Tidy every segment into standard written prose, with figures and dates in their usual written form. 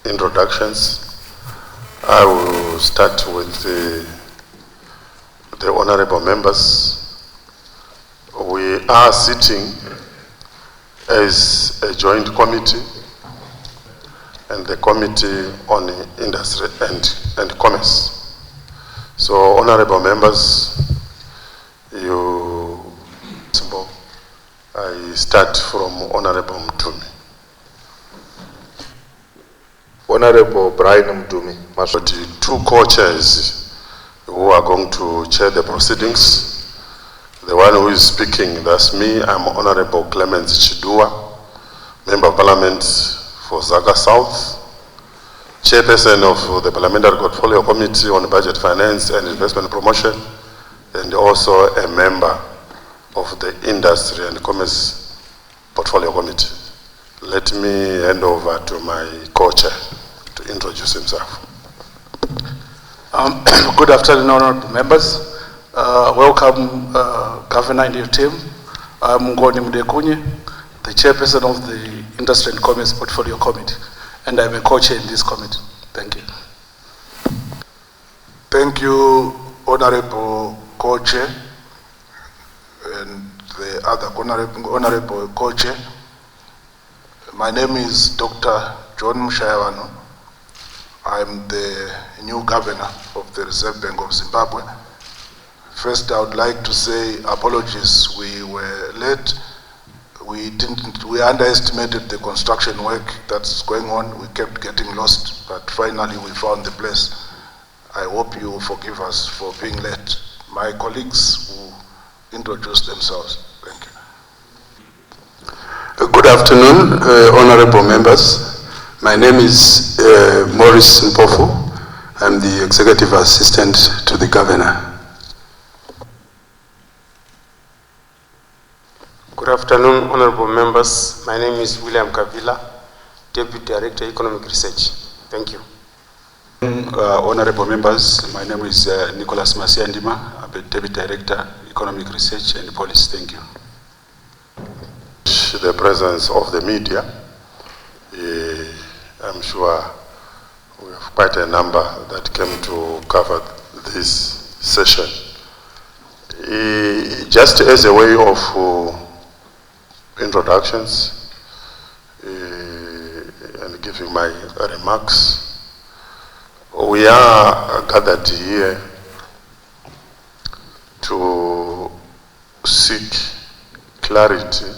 introductions. I will start with the honorable members. We are sitting as a joint committee and the Committee on Industry and Commerce. So, honorable members, I start from Honorable Mtumi. Honorable Brian Mtumi. Two co-chairs who are going to chair the proceedings. The one who is speaking, that's me. I'm Honorable Clement Chidua, Member of Parliament for Zaga South, Chairperson of the Parliamentary Portfolio Committee on Budget Finance and Investment Promotion, and also a member of the Industry and Commerce Portfolio Committee. Let me hand over to my co-chair to introduce himself. Good afternoon, honored members. Welcome, Governor and your team. I'm Ngoni Mdekunye, the chairperson of the Industry and Commerce Portfolio Committee, and I'm a co-chair in this committee. Thank you. Thank you, honorable co-chair, and the other honorable co-chair. My name is Dr. John Mushayavanhu. I'm the new governor of the Reserve Bank of Zimbabwe. First, I would like to say apologies. We were late. We underestimated the construction work that's going on. We kept getting lost, but finally we found the place. I hope you forgive us for being late. My colleagues will introduce themselves. Thank you. Good afternoon, honorable members. My name is Maurice Mpofu. I'm the executive assistant to the governor. Good afternoon, honorable members. My name is William Kavila, Deputy Director, Economic Research. Thank you. Honorable members, my name is Nicholas Masiandima. I'm the Deputy Director, Economic Research and Policy. Thank you. The presence of the media, I'm sure we have quite a number that came to cover this session. Just as a way of introductions and giving my remarks, we are gathered here to seek clarity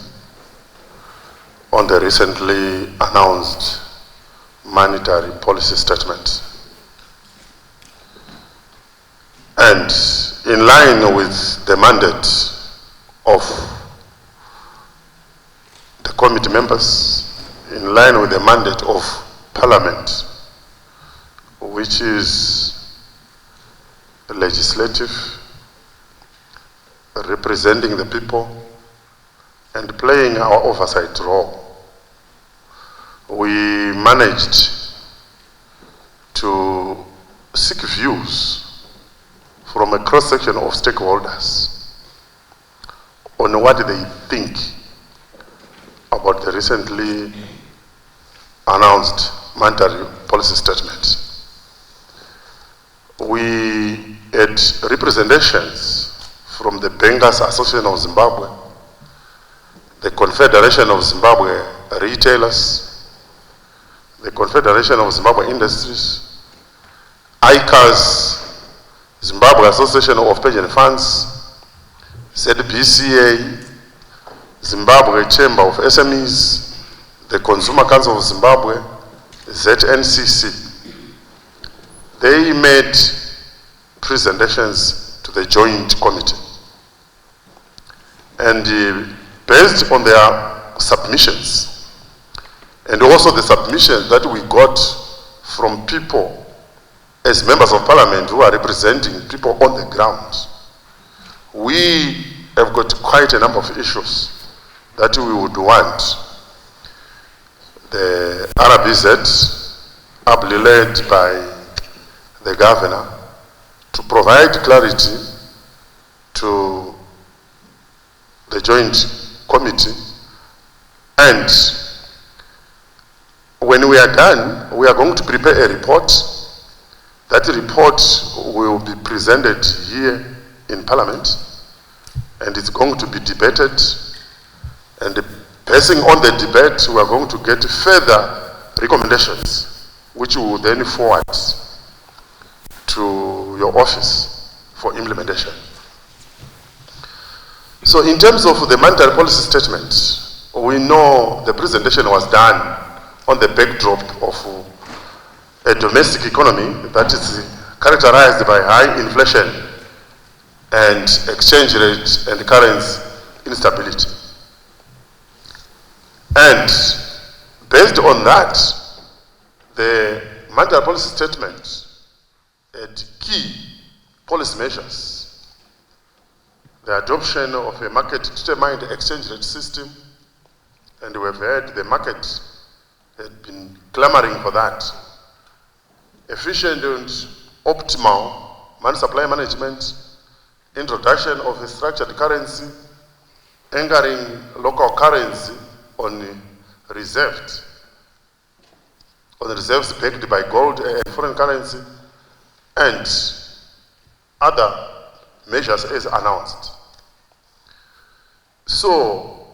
on the recently announced monetary policy statement. And in line with the mandate of the committee members, in line with the mandate of Parliament, which is legislative, representing the people, and playing our oversight role, we managed to seek views from a cross-section of stakeholders on what they think about the recently announced monetary policy statement. We had representations from the Bankers Association of Zimbabwe, the Confederation of Zimbabwe Retailers, the Confederation of Zimbabwe Industries, ICAS, Zimbabwe Association of Pension Funds, ZBCA, Zimbabwe Chamber of SMEs, the Consumer Council of Zimbabwe, ZNCC. They made presentations to the joint committee. And based on their submissions, and also the submissions that we got from people as members of Parliament who are representing people on the ground, we have got quite a number of issues that we would want the RBZ, ably led by the governor, to provide clarity to the joint committee and When we are done, we are going to prepare a report. That report will be presented here in Parliament, and it's going to be debated. And basing on the debate, we are going to get further recommendations, which we will then forward to your office for implementation. So in terms of the monetary policy statement, we know the presentation was done on the backdrop of a domestic economy that is characterized by high inflation and exchange rate and currency instability. And based on that, the monetary policy statement had key policy measures: the adoption of a market-determined exchange rate system, and we've heard the market had been clamoring for that. Efficient and optimal money supply management, introduction of a structured currency, anchoring local currency on reserves backed by gold and foreign currency, and other measures as announced. So,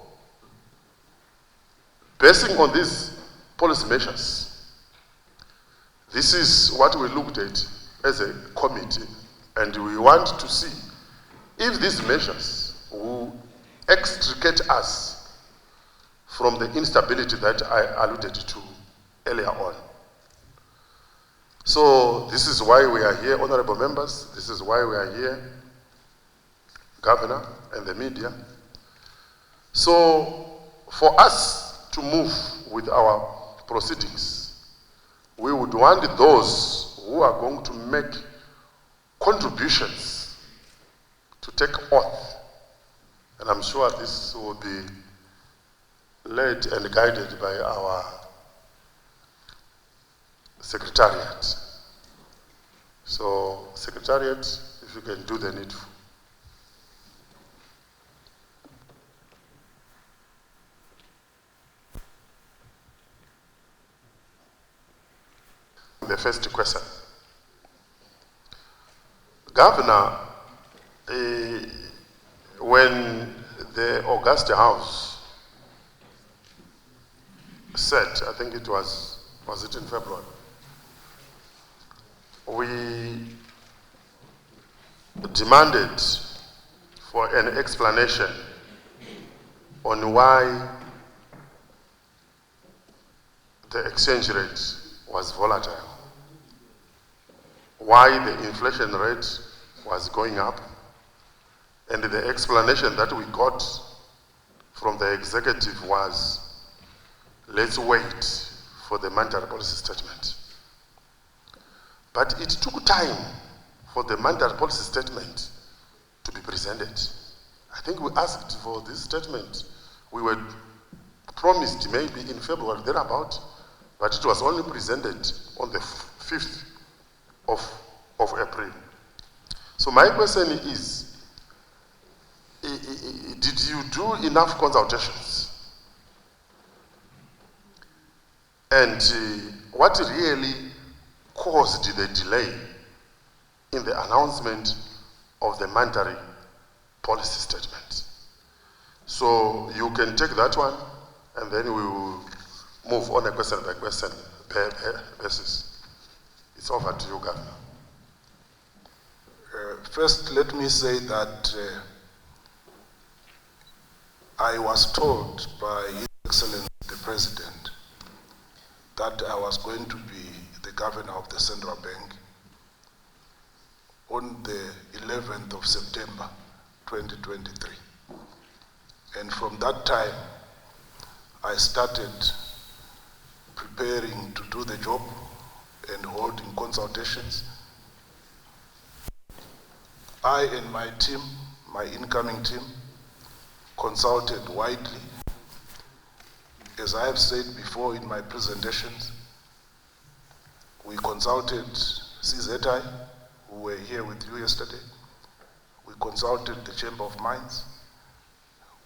basing on these policy measures, this is what we looked at as a committee, and we want to see if these measures will extricate us from the instability that I alluded to earlier on. So this is why we are here, honorable members. This is why we are here, Governor and the media. So for us to move with our proceedings, we would want those who are going to make contributions to take oath. And I'm sure this will be led and guided by our Secretariat. So, Secretariat, if you can do the needful. The first question. Governor, when the August House set, I think it was it in February, we demanded for an explanation on why the exchange rate was volatile, why the inflation rate was going up, and the explanation that we got from the executive was, let's wait for the monetary policy statement. But it took time for the monetary policy statement to be presented. I think we asked for this statement. We were promised maybe in February, thereabout, but it was only presented on the 5th of April. So my question is, did you do enough consultations? And what really caused the delay in the announcement of the monetary policy statement? So you can take that one, and then we will move on a question by question basis. It's over to you, Governor. First, let me say that I was told by His Excellency the President that I was going to be the Governor of the Central Bank on the 11th of September 2023. And from that time, I started preparing to do the job and holding consultations. I and my team, my incoming team, consulted widely. As I have said before in my presentations, we consulted CZI, who were here with you yesterday. We consulted the Chamber of Mines.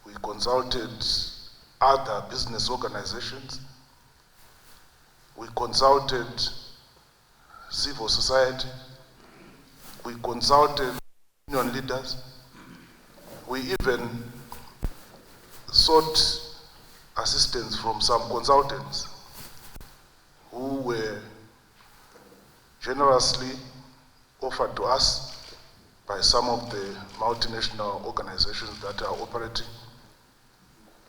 We consulted other business organizations. we consulted civil society, we consulted union leaders, we even sought assistance from some consultants who were generously offered to us by some of the multinational organizations that are operating.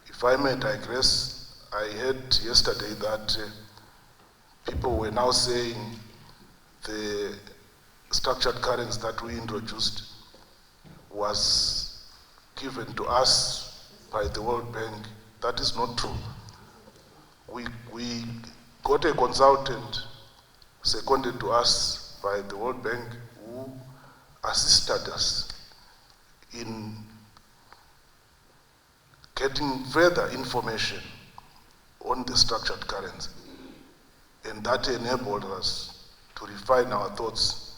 If I may digress, I heard yesterday that people were now saying the structured currency that we introduced was given to us by the World Bank. That is not true. We got a consultant seconded to us by the World Bank who assisted us in getting further information on the structured currency. And that enabled us to refine our thoughts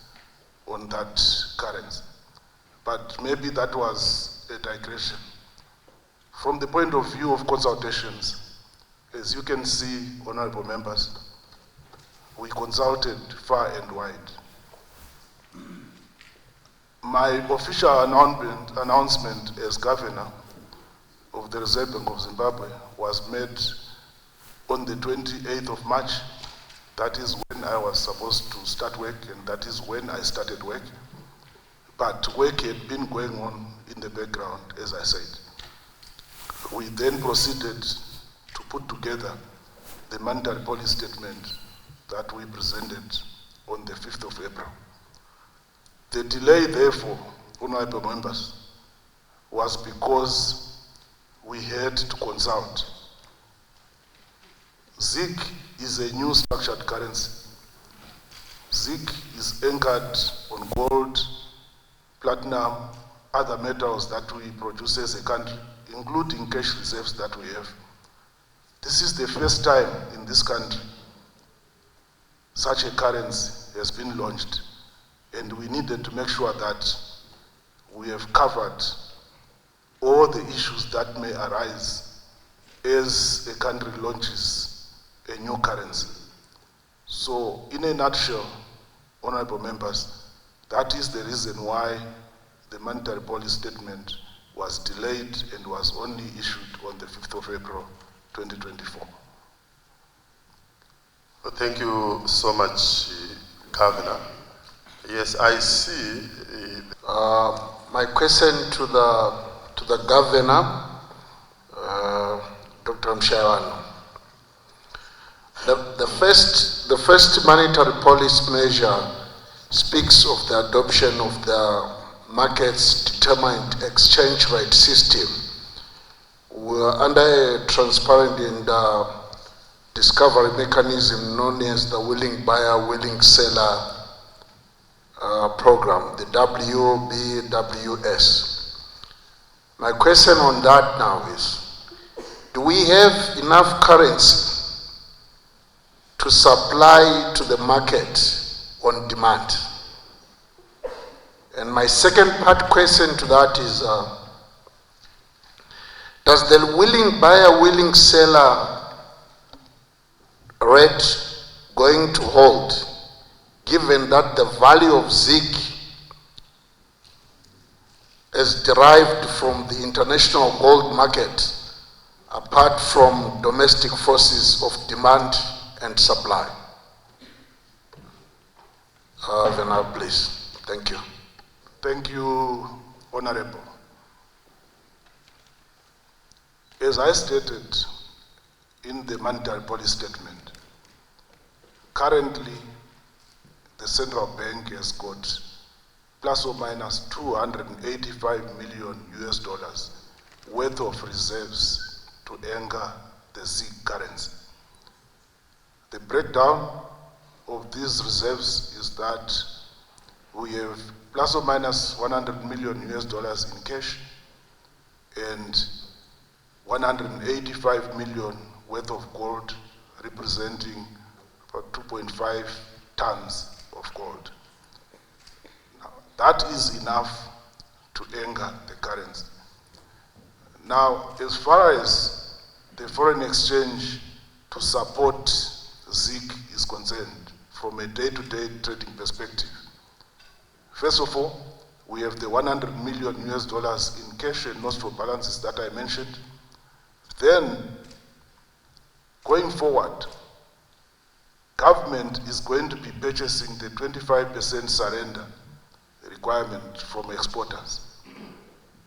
on that currency. But maybe that was a digression. From the point of view of consultations, as you can see, honorable members, we consulted far and wide. My official announcement as governor of the Reserve Bank of Zimbabwe was made on the 28th of March. That is when I was supposed to start work, and that is when I started work. But work had been going on in the background, as I said. We then proceeded to put together the monetary policy statement that we presented on the 5th of April. The delay, therefore, honorable members, was because we had to consult. ZIG is a new structured currency. ZIG is anchored on gold, platinum, other metals that we produce as a country, including cash reserves that we have. This is the first time in this country such a currency has been launched, and we needed to make sure that we have covered all the issues that may arise as a country launches a new currency. So, in a nutshell, honorable members, that is the reason why the monetary policy statement was delayed and was only issued on the 5th of April, 2024. Thank you so much, Governor. Yes, I see. My question to the Governor, Dr. Mushayavanhu. The first monetary policy measure speaks of the adoption of the markets determined exchange rate system. We are under a transparent and discovery mechanism known as the willing buyer, willing seller program, the WBWS. My question on that now is, do we have enough currency to supply to the market on demand? And my second part question to that is, does the willing buyer, willing seller rate going to hold, given that the value of ZIG is derived from the international gold market, apart from domestic forces of demand and supply? Governor, please. Thank you. Thank you, Honorable. As I stated in the monetary policy statement, currently the central bank has got plus or minus $285 million worth of reserves to anchor the ZIG currency. The breakdown of these reserves is that we have plus or minus $100 million in cash and 185 million worth of gold, representing about 2.5 tons of gold. Now, that is enough to anchor the currency. Now, as far as the foreign exchange to support ZIG is concerned from a day-to-day trading perspective. First of all, we have the 100 million US dollars in cash and notional balances that I mentioned. Then, going forward, government is going to be purchasing the 25% surrender requirement from exporters.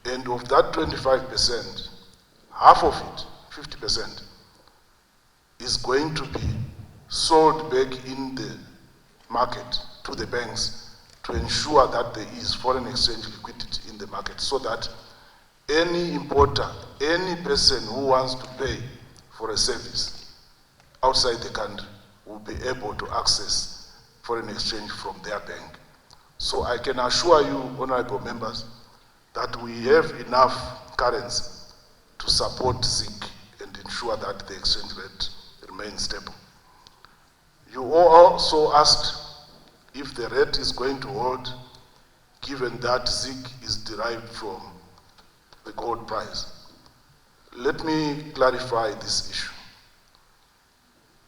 And of that 25%, half of it, 50%, is going to be sold back in the market to the banks to ensure that there is foreign exchange liquidity in the market, so that any importer, any person who wants to pay for a service outside the country will be able to access foreign exchange from their bank. So I can assure you, honorable members, that we have enough currency to support ZIG and ensure that the exchange rate remains stable. You also asked if the rate is going to hold, given that ZIG is derived from the gold price. Let me clarify this issue.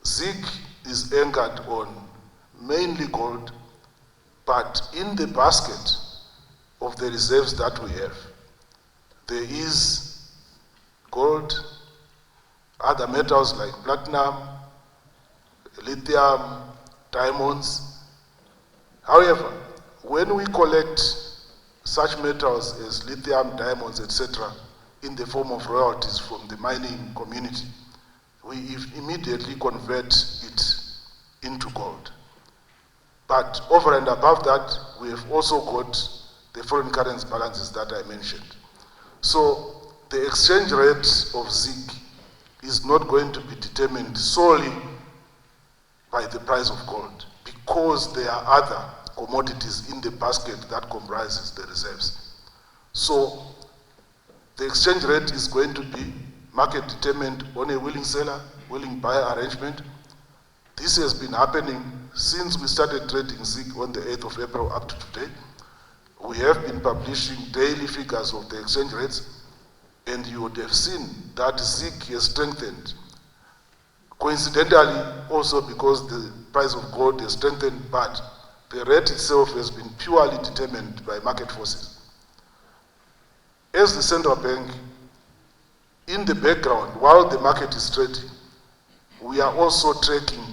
ZIG is anchored on mainly gold, but in the basket of the reserves that we have, there is gold, other metals like platinum, lithium, diamonds. However, when we collect such metals as lithium, diamonds, etc., in the form of royalties from the mining community, we immediately convert it into gold. But over and above that, we have also got the foreign currency balances that I mentioned. So the exchange rate of ZIG is not going to be determined solely by the price of gold, because there are other commodities in the basket that comprises the reserves. So the exchange rate is going to be market determined on a willing seller, willing buyer arrangement. This has been happening since we started trading ZIG on the 8th of April up to today. We have been publishing daily figures of the exchange rates, and you would have seen that ZIG has strengthened. Coincidentally, also because the price of gold has strengthened, but the rate itself has been purely determined by market forces. As the central bank, in the background, while the market is trading, we are also tracking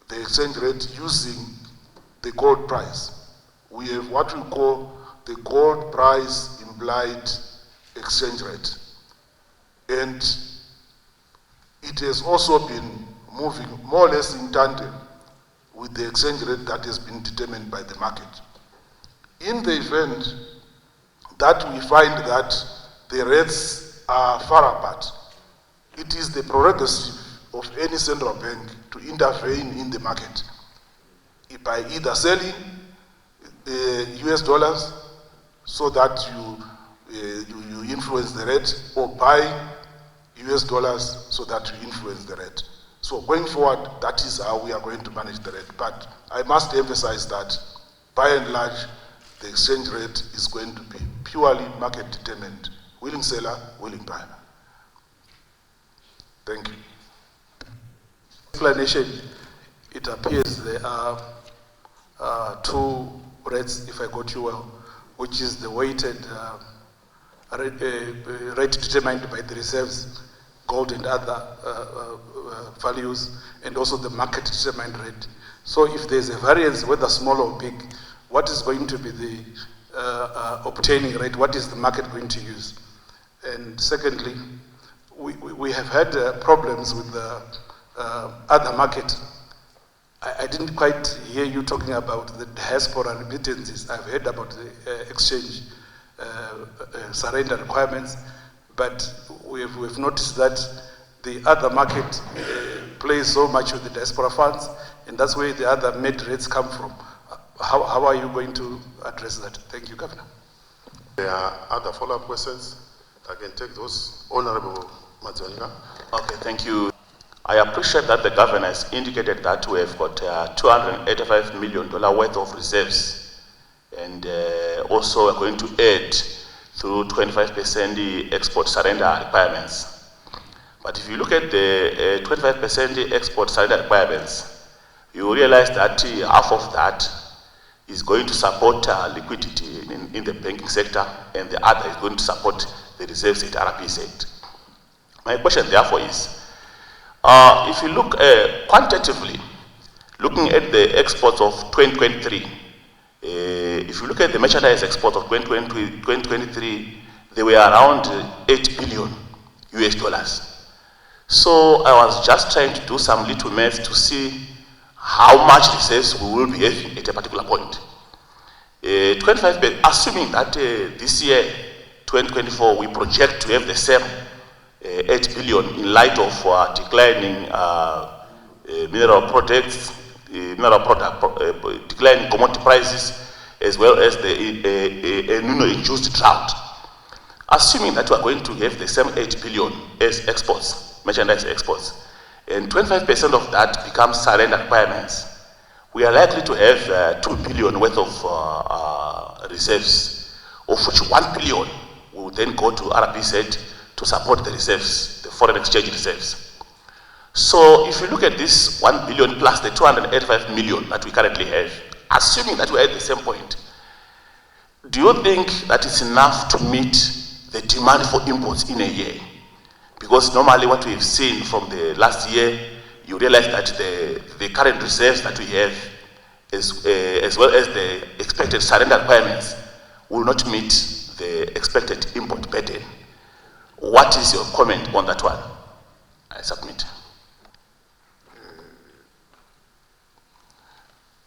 the exchange rate using the gold price. We have what we call the gold price implied exchange rate. And it has also been moving more or less in tandem with the exchange rate that has been determined by the market. In the event that we find that the rates are far apart, it is the prerogative of any central bank to intervene in the market by either selling US dollars so that you influence the rate, or buying US dollars so that you influence the rate. So going forward, that is how we are going to manage the rate. But I must emphasize that by and large, the exchange rate is going to be purely market determined. Willing seller, willing buyer. Thank you. Explanation, it appears there are two rates, if I got you well, which is the weighted rate determined by the reserves, gold and other values, and also the market determined rate. So if there's a variance, whether small or big, what is going to be the obtaining rate? What is the market going to use? And secondly, we have had problems with the other market. I didn't quite hear you talking about the diaspora remittances. I've heard about the exchange surrender requirements, but we've noticed that the other market plays so much with the diaspora funds, and that's where the other mid rates come from. How are you going to address that? Thank you, Governor. There are other follow-up questions. I can take those. Honorable Mazonika. Okay, thank you. I appreciate that the governor has indicated that we have got $285 million worth of reserves, and also we're going to add through 25% export surrender requirements. But if you look at the 25% export surrender requirements, you realize that half of that is going to support liquidity in the banking sector, and the other is going to support the reserves at RBZ. My question therefore is, if you look quantitatively, looking at the exports of 2023, if you look at the merchandise exports of 2023, they were around $8 billion US dollars. So I was just trying to do some little math to see how much reserves we will be having at a particular point. 25%, assuming that this year, 2024, we project to have the same 8 billion in light of declining mineral products, declining commodity prices, as well as the induced drought. Assuming that we are going to have the same 8 billion as exports, merchandise exports, and 25% of that becomes surrender requirements, we are likely to have 2 billion worth of reserves, of which 1 billion will then go to RBZ to support the reserves, the foreign exchange reserves. So if you look at this 1 billion plus the 285 million that we currently have, assuming that we are at the same point, do you think that it's enough to meet the demand for imports in a year? Because normally what we've seen from the last year, you realize that the current reserves that we have, as well as the expected surrender requirements, will not meet the expected import burden. What is your comment on that one? I submit.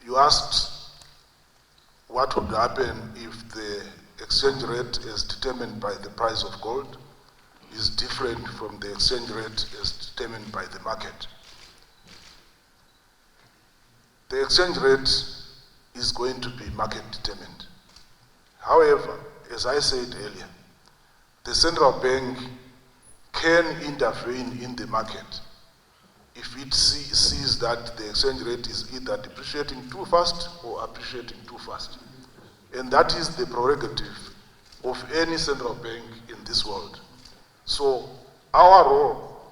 You asked what would happen if the exchange rate as determined by the price of gold is different from the exchange rate as determined by the market. The exchange rate is going to be market determined. However, as I said earlier, the central bank can intervene in the market if it sees that the exchange rate is either depreciating too fast or appreciating too fast. And that is the prerogative of any central bank in this world. So our role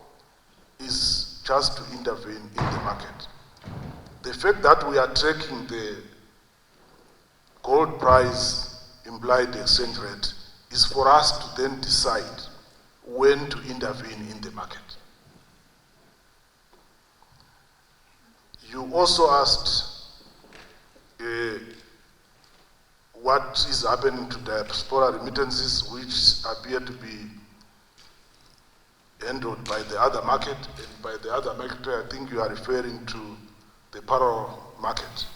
is just to intervene in the market. The fact that we are tracking the gold price implied exchange rate is for us to then decide when to intervene in the market. You also asked what is happening to diaspora remittances, which appear to be handled by the other market. And by the other market, I think you are referring to the parallel market.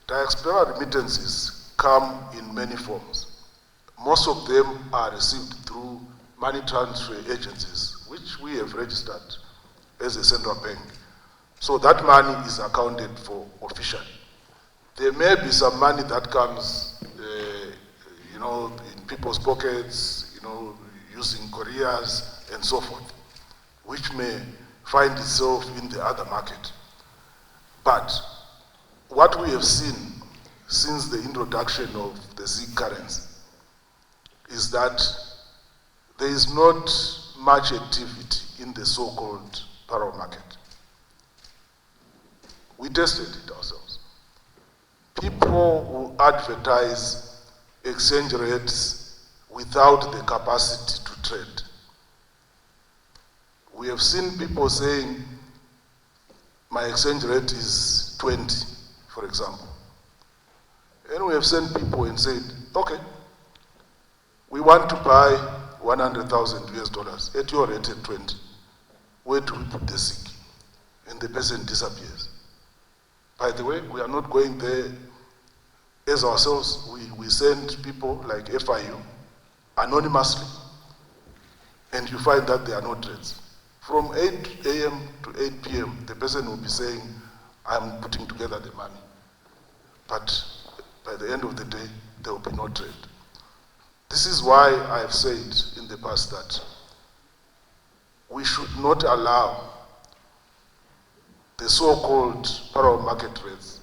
Diaspora remittances come in many forms. Most of them are received through money transfer agencies, which we have registered as a central bank. So that money is accounted for officially. There may be some money that comes, in people's pockets, using couriers and so forth, which may find itself in the other market. But what we have seen since the introduction of the ZiG currency is that there is not much activity in the so-called parallel market. We tested it ourselves. People who advertise exchange rates without the capacity to trade. We have seen people saying, my exchange rate is 20, for example. And we have sent people and said, okay, we want to buy 100,000 US dollars at your rate at 20. Where do we put the ZiG? And the person disappears. By the way, we are not going there as ourselves. We send people like FIU anonymously, and you find that there are no trades. From 8 a.m. to 8 p.m., the person will be saying, I'm putting together the money. But by the end of the day, there will be no trade. This is why I have said in the past that we should not allow the so-called parallel market rates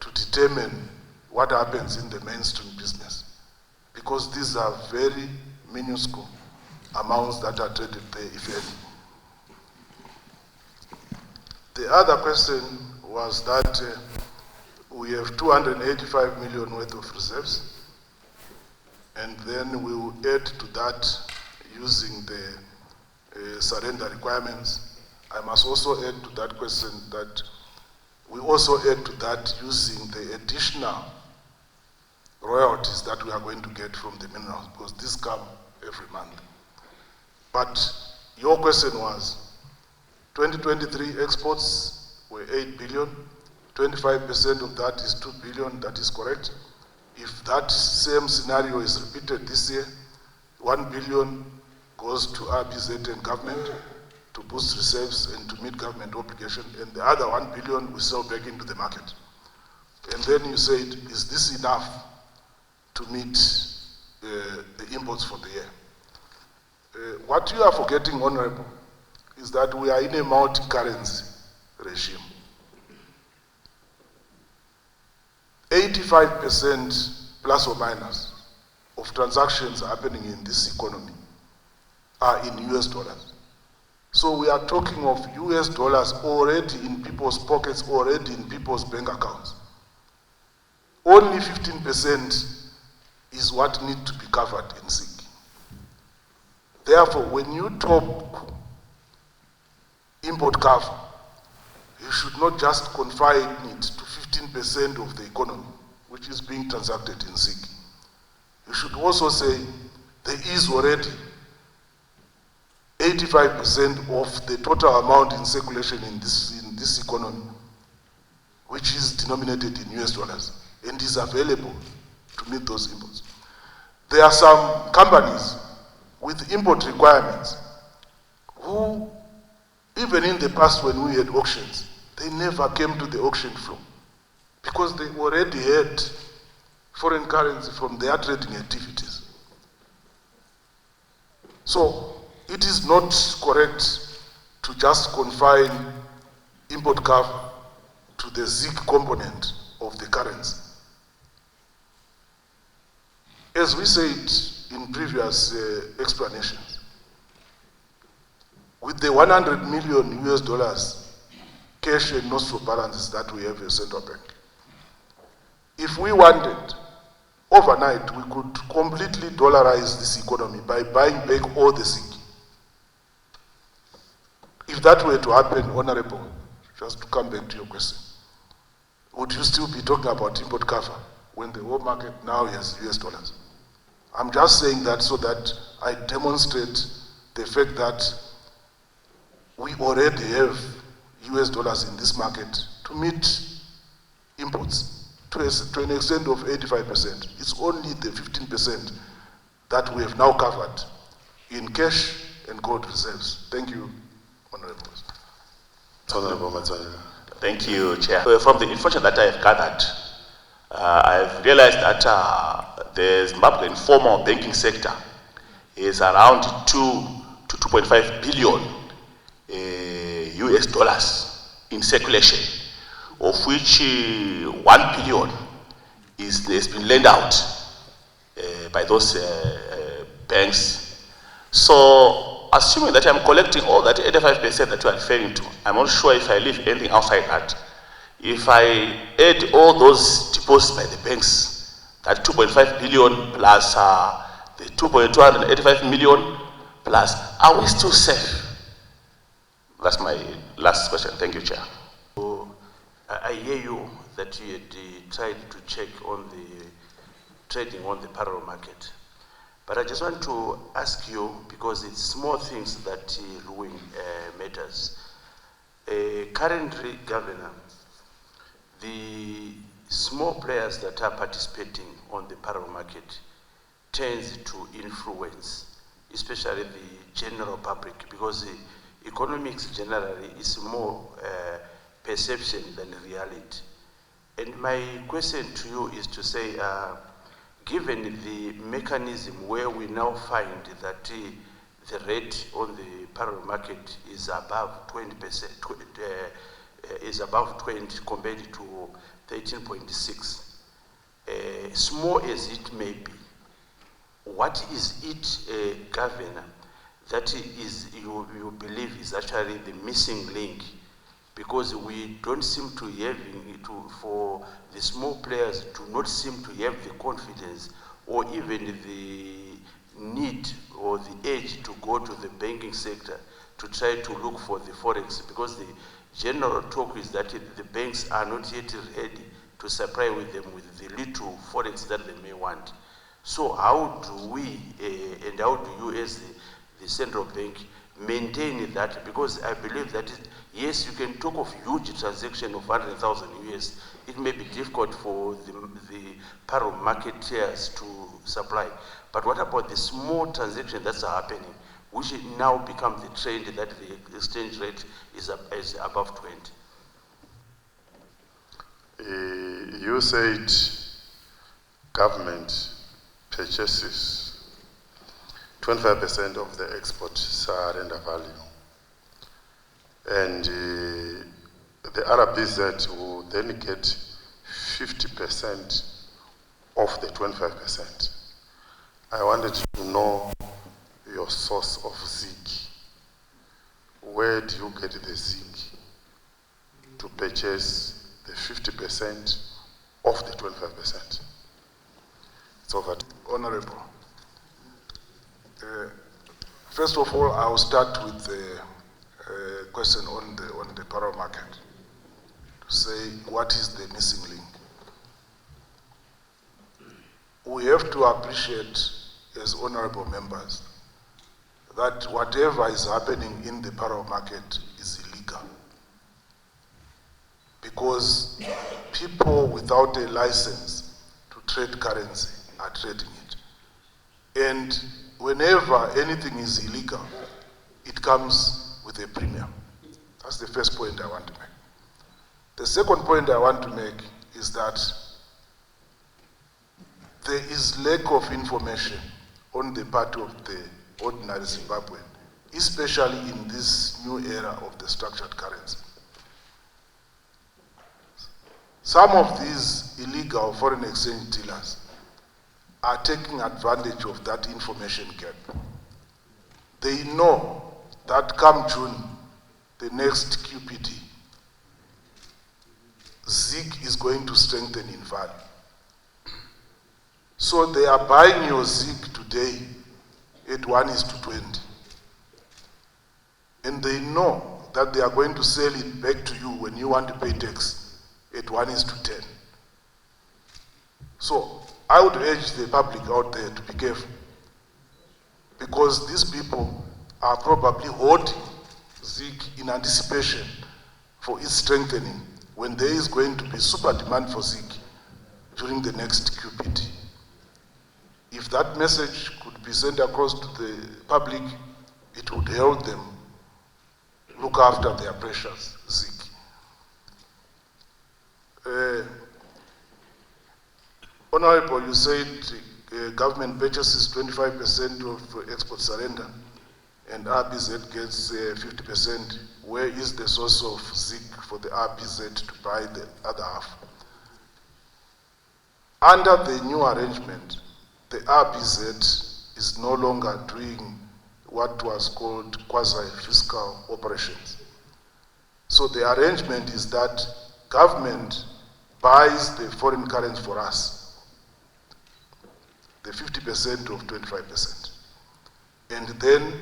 to determine what happens in the mainstream business, because these are very minuscule amounts that are traded there, if any. The other question was that we have 285 million worth of reserves, and then we will add to that using the surrender requirements. I must also add to that question that we also add to that using the additional royalties that we are going to get from the minerals, because these come every month. But your question was, 2023 exports were 8 billion, 25% of that is 2 billion, that is correct. If that same scenario is repeated this year, 1 billion goes to RBZ and government to boost reserves and to meet government obligation, and the other 1 billion we sell back into the market. And then you said, is this enough to meet the imports for the year? What you are forgetting, Honorable, is that we are in a multi-currency regime. 85% plus or minus of transactions happening in this economy are in US dollars. So we are talking of US dollars already in people's pockets, already in people's bank accounts. Only 15% is what needs to be covered in SIG. Therefore, when you talk import cover, you should not just confine it to 15% of the economy, which is being transacted in SIG. You should also say there is already 85% of the total amount in circulation in this economy, which is denominated in US dollars and is available to meet those imports. There are some companies with import requirements who, even in the past when we had auctions, they never came to the auction floor because they already had foreign currency from their trading activities. So it is not correct to just confine import cover to the ZIG component of the currency. As we said in previous explanations, with the 100 million US dollars cash and notional balances that we have as central bank, if we wanted, overnight, we could completely dollarize this economy by buying back all the SIG. If that were to happen, Honorable, just to come back to your question, would you still be talking about import cover when the whole market now has US dollars? I'm just saying that so that I demonstrate the fact that we already have US dollars in this market to meet imports to an extent of 85%. It's only the 15% that we have now covered in cash and gold reserves. Thank you, Honorable. Honorable Matsayi. Thank you, Chair. From the information that I have gathered, I've realized that the Zimbabwean formal banking sector is around 2 to 2.5 billion US dollars in circulation, of which 1 billion has been lent out by those banks. So, assuming that I'm collecting all that 85% that you are referring to, I'm not sure if I leave anything outside that. If I add all those deposits by the banks, that 2.5 billion plus the 2.285 million plus, are we still safe? That's my last question. Thank you, Chair. I hear you that you had tried to check on the trading on the parallel market. But I just want to ask you, because it's small things that ruin matters. Currently, Governor, the small players that are participating on the parallel market tends to influence, especially the general public, because economics generally is more perception than reality. And my question to you is to say, given the mechanism where we now find that the rate on the parallel market is above 20%, is above 20 compared to 13.6, small as it may be, what is it, Governor, that is you believe is actually the missing link because we don't seem to have, for the small players do not seem to have the confidence or even the need or the edge to go to the banking sector to try to look for the forex, because the general talk is that the banks are not yet ready to supply with them with the little forex that they may want. So how do we, and how do you as the central bank maintain that? Because I believe that, yes, you can talk of huge transaction of 100,000 US. It may be difficult for the parallel marketeers to supply. But what about the small transactions that are happening, which now become the trend that the exchange rate is above 20? You said government purchases 25% of the export surrender value. And the RBZ will then get 50% of the 25%. I wanted to know your source of zinc. Where do you get the zinc to purchase the 50% of the 25%? It's over. Honorable. First of all, I will start with the question on the parallel market, to say what is the missing link. We have to appreciate, as honorable members, that whatever is happening in the parallel market is illegal, because people without a license to trade currency are trading it. And whenever anything is illegal, it comes with a premium. That's the first point I want to make. The second point I want to make is that there is lack of information on the part of the ordinary Zimbabwean, especially in this new era of the structured currency. Some of these illegal foreign exchange dealers are taking advantage of that information gap. They know that come June, the next QPD, ZIG is going to strengthen in value. So they are buying your ZIG today at 1:20. And they know that they are going to sell it back to you when you want to pay tax at 1:10. So I would urge the public out there to be careful, because these people are probably holding ZIG in anticipation for its strengthening when there is going to be super demand for ZIG during the next QPD. If that message could be sent across to the public, it would help them look after their precious ZIG. Honorable, you said government purchases 25% of export surrender and RBZ gets 50%. Where is the source of ZIG for the RBZ to buy the other half? Under the new arrangement, the RBZ is no longer doing what was called quasi-fiscal operations. So the arrangement is that government buys the foreign currency for us, the 50% of 25%. And then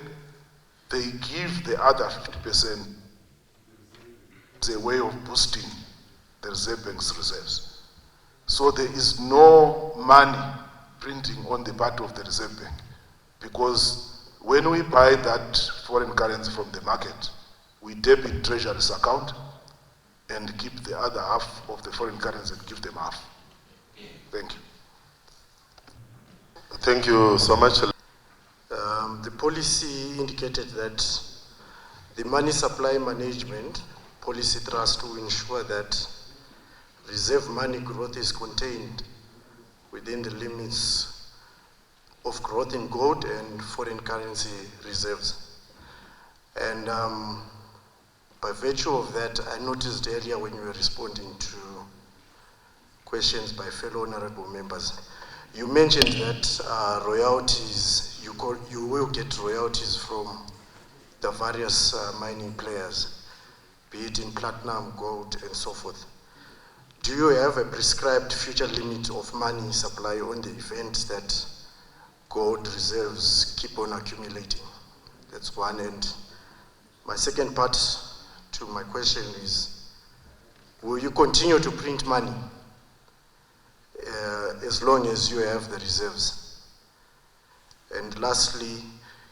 they give the other 50% as a way of boosting the Reserve Bank's reserves. So there is no money printing on the part of the Reserve Bank, because when we buy that foreign currency from the market, we debit Treasury's account and keep the other half of the foreign currency and give them half. Thank you. Thank you so much. The policy indicated that the money supply management policy thrust to ensure that reserve money growth is contained within the limits of growth in gold and foreign currency reserves. And by virtue of that, I noticed earlier when you were responding to questions by fellow honorable members, you mentioned that royalties, you will get royalties from the various mining players. be it in platinum, gold, and so forth. Do you have a prescribed future limit of money supply on the event that gold reserves keep on accumulating? That's one. And my second part to my question is, will you continue to print money as long as you have the reserves? And lastly,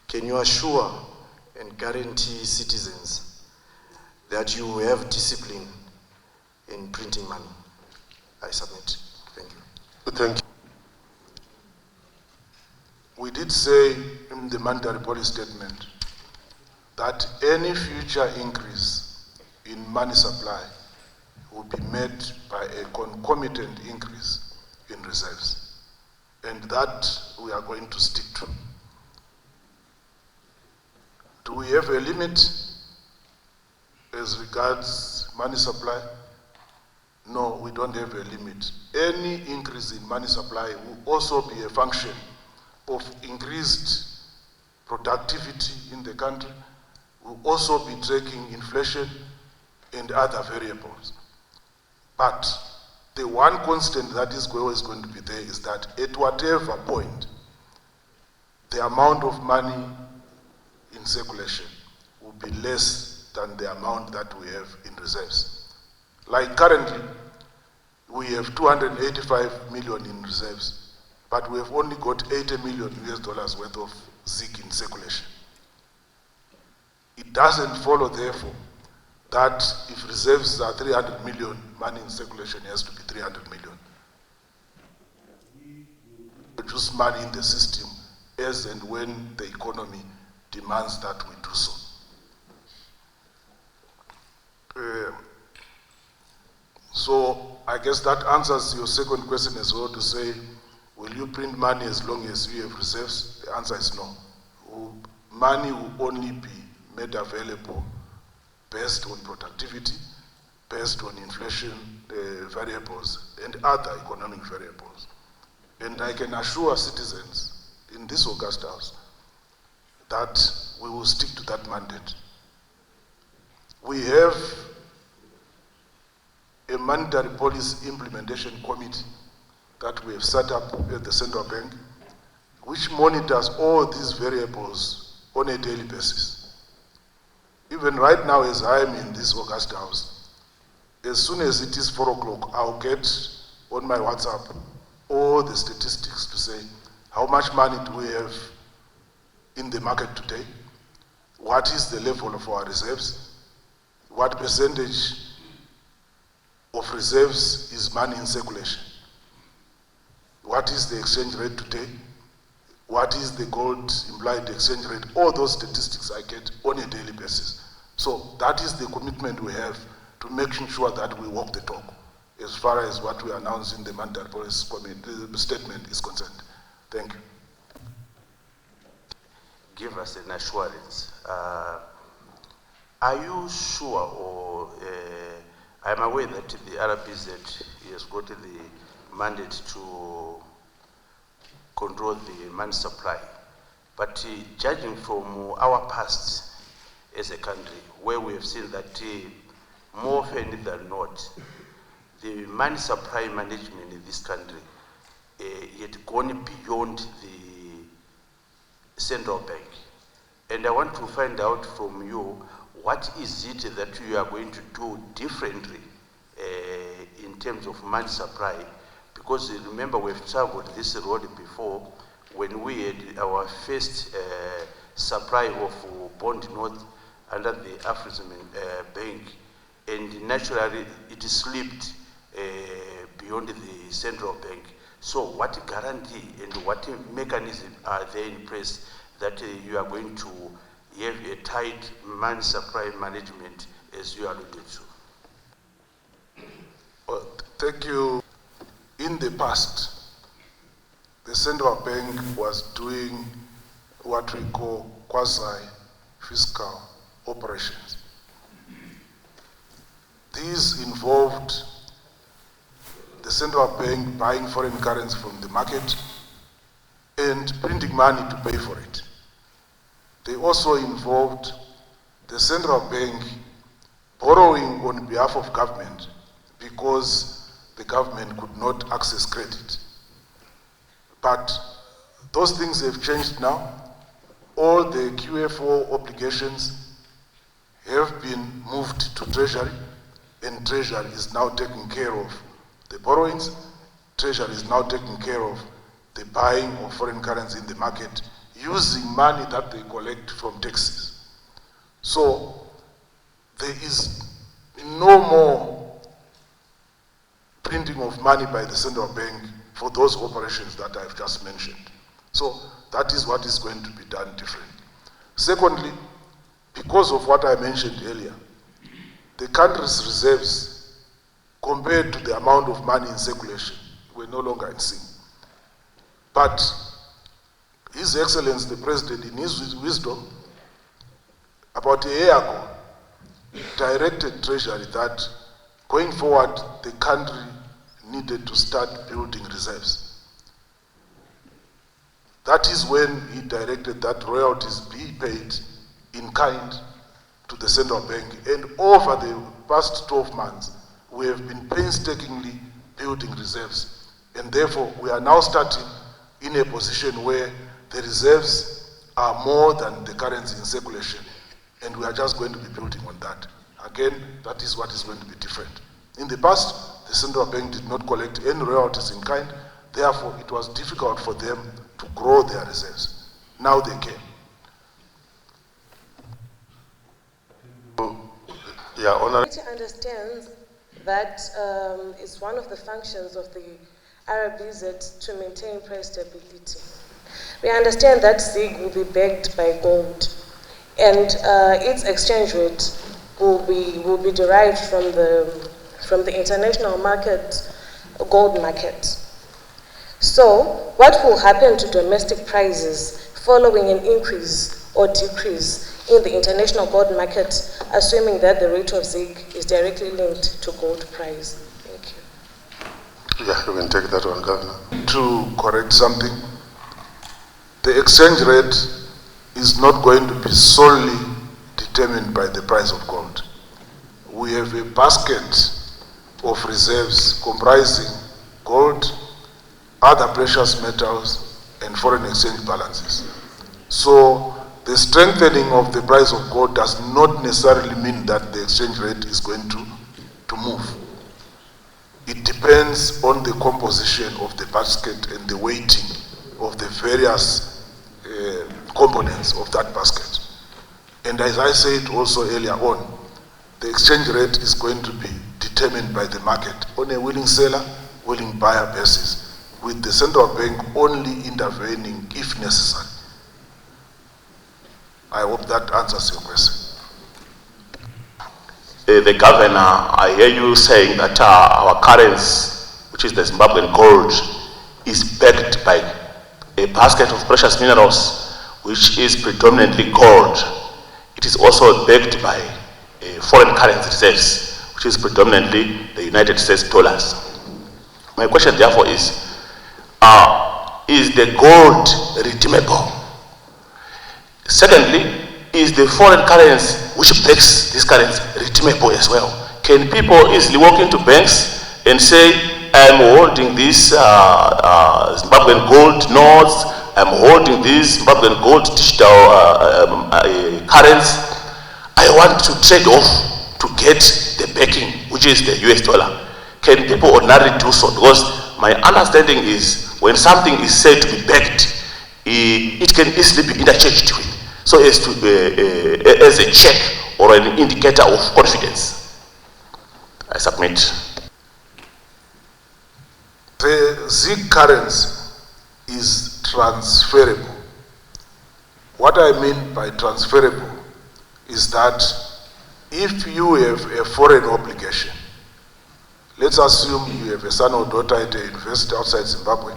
can you assure and guarantee citizens that you have discipline in printing money? I submit. Thank you. Thank you. We did say in the monetary policy statement that any future increase in money supply will be met by a concomitant increase in reserves. And that we are going to stick to. Do we have a limit as regards money supply? No, we don't have a limit. Any increase in money supply will also be a function of increased productivity in the country, will also be tracking inflation and other variables. But the one constant that is always going to be there is that at whatever point, the amount of money in circulation will be less than the amount that we have in reserves. Like currently, we have 285 million in reserves, but we have only got 80 million US dollars worth of ZiG in circulation. It doesn't follow, therefore, that if reserves are 300 million, money in circulation has to be 300 million. Produce money in the system as and when the economy demands that we do so. So I guess that answers your second question as well, to say, will you print money as long as you have reserves? The answer is no. Money will only be made available based on productivity, based on inflation variables, and other economic variables. And I can assure citizens in this August House that we will stick to that mandate. We have a monetary policy implementation committee that we have set up at the central bank, which monitors all these variables on a daily basis. Even right now, as I am in this August House, as soon as it is 4 o'clock, I'll get on my WhatsApp all the statistics to say, how much money do we have in the market today? What is the level of our reserves? What percentage of reserves is money in circulation? What is the exchange rate today? What is the gold implied exchange rate? All those statistics I get on a daily basis. So that is the commitment we have to making sure that we walk the talk as far as what we announced in the monetary policy statement is concerned. Thank you. Give us an assurance. Are you sure, or I'm aware that the RBZ has got the mandate to control the money supply, but judging from our past as a country, where we have seen that more often than not, the money supply management in this country had gone beyond the central bank. And I want to find out from you, what is it that you are going to do differently in terms of money supply? Because remember, we've traveled this road before when we had our first supply of bond notes under the Afreximbank Bank, and naturally it slipped beyond the central bank. So what guarantee and what mechanism are there in place that you are going to have a tight money supply management as you alluded to? Well, thank you. In the past, the central bank was doing what we call quasi-fiscal operations. These involved the central bank buying foreign currency from the market and printing money to pay for it. They also involved the central bank borrowing on behalf of government because the government could not access credit. But those things have changed now. All the QFO obligations have been moved to Treasury, and Treasury is now taking care of the borrowings. Treasury is now taking care of the buying of foreign currency in the market using money that they collect from taxes. So there is no more printing of money by the central bank for those operations that I've just mentioned. So that is what is going to be done differently. Secondly, because of what I mentioned earlier, the country's reserves compared to the amount of money in circulation were no longer in sync. But His Excellency the President, in his wisdom, about a year ago, directed Treasury that going forward, the country needed to start building reserves. That is when he directed that royalties be paid in kind to the central bank. And over the past 12 months, we have been painstakingly building reserves. And therefore, we are now starting in a position where the reserves are more than the currency in circulation. And we are just going to be building on that. Again, that is what is going to be different. In the past, the central bank did not collect any royalties in kind. Therefore, it was difficult for them to grow their reserves. Now they can. Yeah, Honorable. Understands that it's one of the functions of the RBZ to maintain price stability. We understand that ZIG will be backed by gold, and its exchange rate will be derived from the international market, gold market. So, what will happen to domestic prices following an increase or decrease in the international gold market, assuming that the rate of ZIG is directly linked to gold price? Thank you. Yeah, you can take that one, Governor. To correct something, the exchange rate is not going to be solely determined by the price of gold. We have a basket of reserves comprising gold, other precious metals, and foreign exchange balances. So the strengthening of the price of gold does not necessarily mean that the exchange rate is going to move. It depends on the composition of the basket and the weighting of the various components of that basket. And as I said also earlier on, the exchange rate is going to be determined by the market on a willing seller, willing buyer basis, with the central bank only intervening if necessary. I hope that answers your question. The Governor, I hear you saying that our currency, which is the Zimbabwean gold, is backed by a basket of precious minerals, which is predominantly gold. It is also backed by foreign currency reserves, which is predominantly the United States dollars. My question therefore is the gold redeemable? Secondly, is the foreign currency which backs this currency redeemable as well? Can people easily walk into banks and say, I'm holding this Zimbabwean gold notes, I'm holding this Zimbabwean gold digital currency, I want to trade off to get the backing, which is the US dollar. Can people ordinarily do so? Because my understanding is when something is said to be backed, it can easily be interchanged with, so as to as a check or an indicator of confidence. I submit. The ZIG currency is transferable. What I mean by transferable is that if you have a foreign obligation, let's assume you have a son or daughter at a university outside Zimbabwe,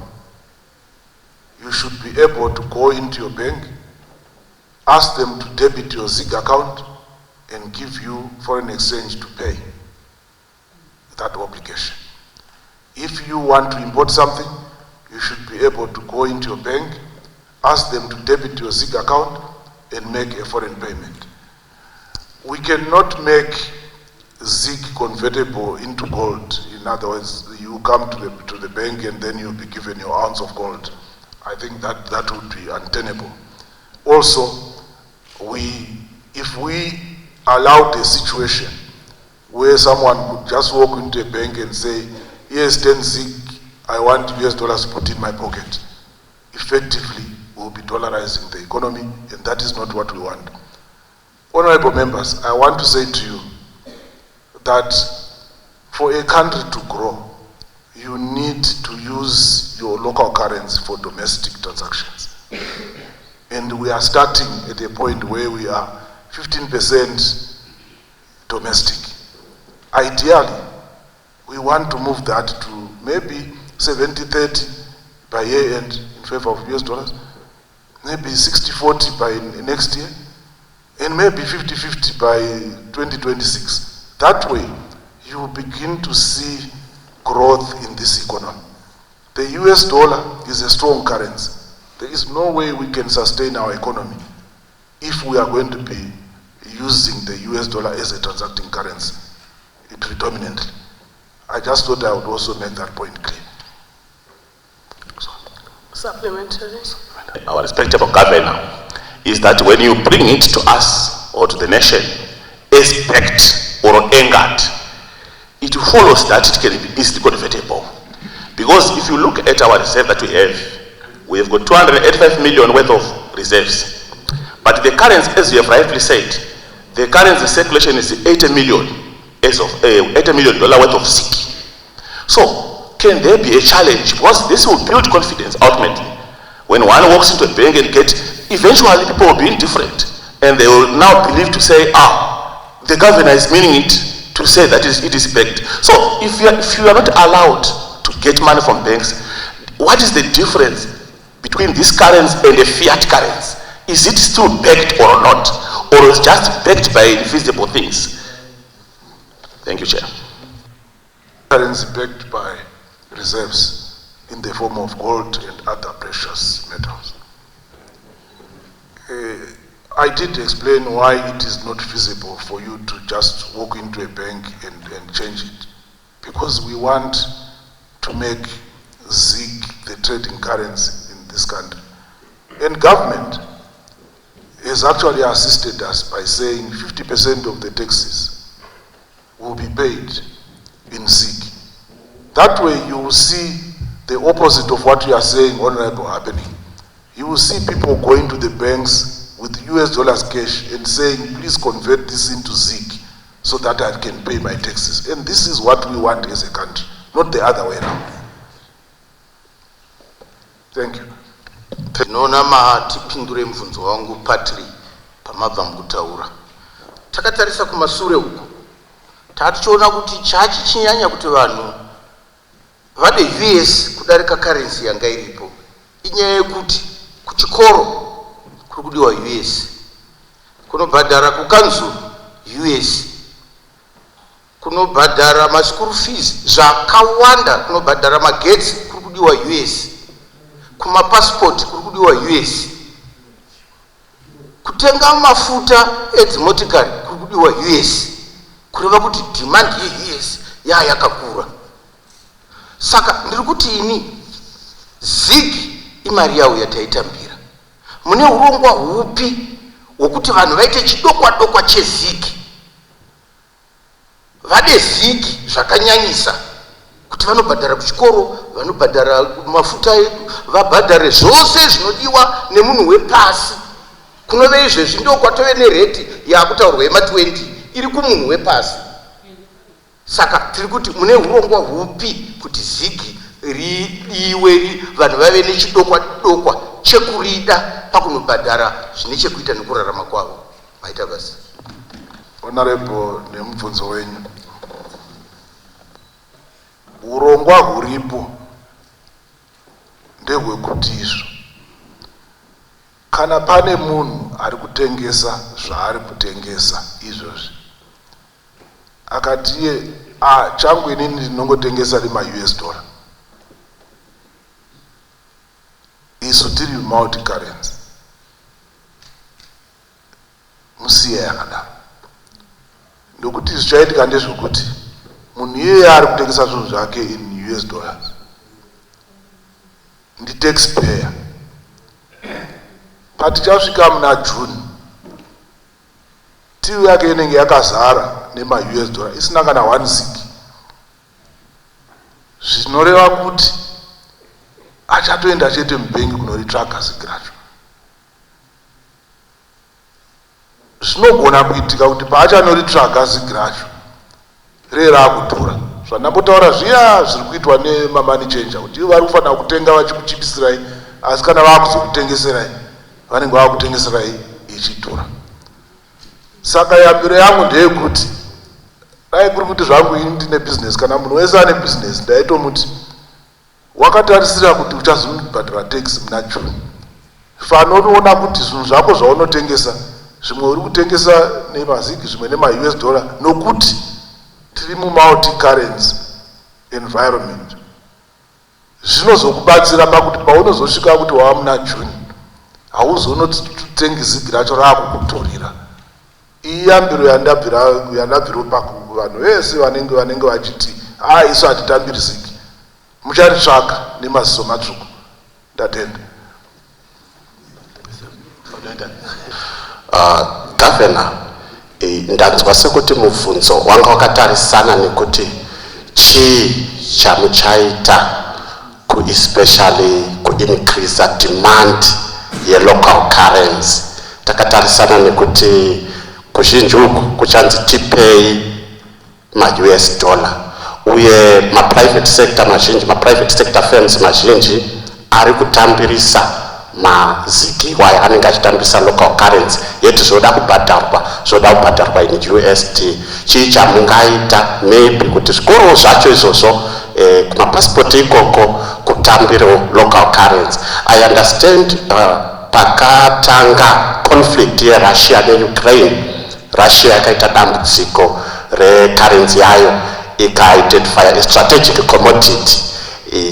you should be able to go into your bank, ask them to debit your ZIG account, and give you foreign exchange to pay that obligation. If you want to import something, you should be able to go into your bank, ask them to debit your ZIG account, and make a foreign payment. We cannot make ZiG convertible into gold. In other words, you come to the bank and then you'll be given your ounce of gold. I think that would be untenable. Also, if we allowed a situation where someone could just walk into a bank and say, here's 10 ZiG, I want US dollars put in my pocket, effectively we'll be dollarizing the economy, and that is not what we want. Honorable members, I want to say to you that for a country to grow, you need to use your local currency for domestic transactions. And we are starting at a point where we are 15% domestic. Ideally, we want to move that to maybe 70-30 by year end in favor of US dollars, maybe 60-40 by next year, and maybe 50-50 by 2026. That way, you will begin to see growth in this economy. The US dollar is a strong currency. There is no way we can sustain our economy if we are going to be using the US dollar as a transacting currency predominantly. I just thought I would also make that point clear. Supplementary. Our respectable governor is that when you bring it to us or to the nation as backed or anchored, it follows that it can be easily convertible. Because if you look at our reserve that we have got 285 million worth of reserves. But the currency, as you have rightly said, the currency circulation is $80 million as of $80 million worth of ZiG. So can there be a challenge? Because this will build confidence ultimately. When one walks into a bank and eventually people will be indifferent, and they will now believe to say, the governor is meaning it to say that it is backed. So if you are not allowed to get money from banks, what is the difference between this currency and the fiat currency? Is it still backed or not? Or is it just backed by invisible things? Thank you, Chair. Currency backed by reserves in the form of gold and other precious metals. I did explain why it is not feasible for you to just walk into a bank and change it. Because we want to make ZiG the trading currency in this country. And government has actually assisted us by saying 50% of the taxes will be paid in ZiG. That way you will see the opposite of what you are saying, Honorable, happening. You will see people going to the banks with US dollars cash and saying, please convert this into ZiG so that I can pay my taxes. And this is what we want as a country, not the other way around. Thank you. Nona matipindure mvunzo wangu patri pamabva mukutaura. Takatarisa kumasure uko. Tatichiona kuti chinyanya kuti vanhu vade US kudarika currency yanga iripo. Inyaya yekuti kuchikoro kuri kudiwa US. Kunobhadhara kukanzu US. Kunobhadhara maschool fees zvakawanda, kunobhadhara magetsi kuri kudiwa US. Kuma passport kuri kudiwa US. Kutenga mafuta edzimotikari kuri kudiwa US. Kureva kuti demand ye-US yakakura. Saka ndiri kuti ini ZiG imari yawo yataitambira. Mune urongwa hupi hwekuti vanhu vaite chidokwa-dokwa cheZiG. Vade ZiG zvakanyanyisa kuti vanobhadhara kuchikoro, vanobhadhara mafuta edu, vabhadhare zvose zvinodiwa nemunhu wepasi. Kunove izvezvi ndiko kwatove nereti yakutaurwa yema20 iri kumunhu wepasi. Saka tiri kuti mune urongwa hupi kuti ZiG ridiwe vanhu vave nechidokwa-dokwa chekurida pakunobhadhara zvine chekuita nekurarama kwavo. Maita basi. Honorable, nemubvunzo wenyu. Urongwa huripo ndehwekuti izvo kana pane munhu ari kutengesa zvaari kutengesa izvozvi akati iye changu inini ndinongotengesa nemaUS dollar, isu tiri multi currency, musiye yakadaro. ndokuti zvichaitika ndezvekuti munhu iyeye ari kutengesa zvinhu zvake in US dollars ndi-taxpayer. Patichasvika muna June, till yake inenge yakazara nema-US dollar isina kana 1 zig. Zvinoreva kuti achatoenda chete mubhengi kunoritsvaga zigi racho. Zvinogona kuitika kuti paachanорitsvaga zigi racho raakudhura. Zvandambotaura zviya zviri kuitwa nemamani changer kuti ivo vari kufanira kutenga vachikuchipisirai, asi kana vaakuzokutengeserai vanenge vaakutengeserai ichidhura. Saka yambiro yangu ndeyekuti dai kuri kuti zvangu ini ndine business, kana munhu wese ane business ndaitomuti wakatarisira kuti uchazobhadhara tax muna June, fanoona kuti zvinhu zvako zvaunotengesa zvimwe uri kutengesa nemazigi zvimwe nema-US dollar, nokuti tiri multi currency environment. Zvinozokubatsira pakuti paunozosvika kuti wava muna June hauzonotengi zigi racho raakukudhurira. Iyi yambiro yandabvira vanhu vese vanenge vachiti isu hatitambiri zigi, mucharitsvaka nemaziso matsvuku. Ndatenda. Governor, ndanzwa sekuti mubvunzo wanga wakatarisana nekuti chii chamuchaita especially ku-increase demand ye-local currency. Takatarisana nekuti kuzhinji uku kuchanzi tipei ma-US dollar, uye ma-private sector mazhinji, ma-private sector firms mazhinji ari kutambirisa mazigi wayo anenge achitambisa local currency, yeti zvoda kubhadharwa in USD. Chii chamungaita maybe kuti zvikoro zvacho izvozvo kumapasipoti ikoko kutambiro local currency. I understand pakatanga conflict yeRussia neUkraine, Russia yakaita dambudziko recurrency yayo ika-identify a strategic commodity.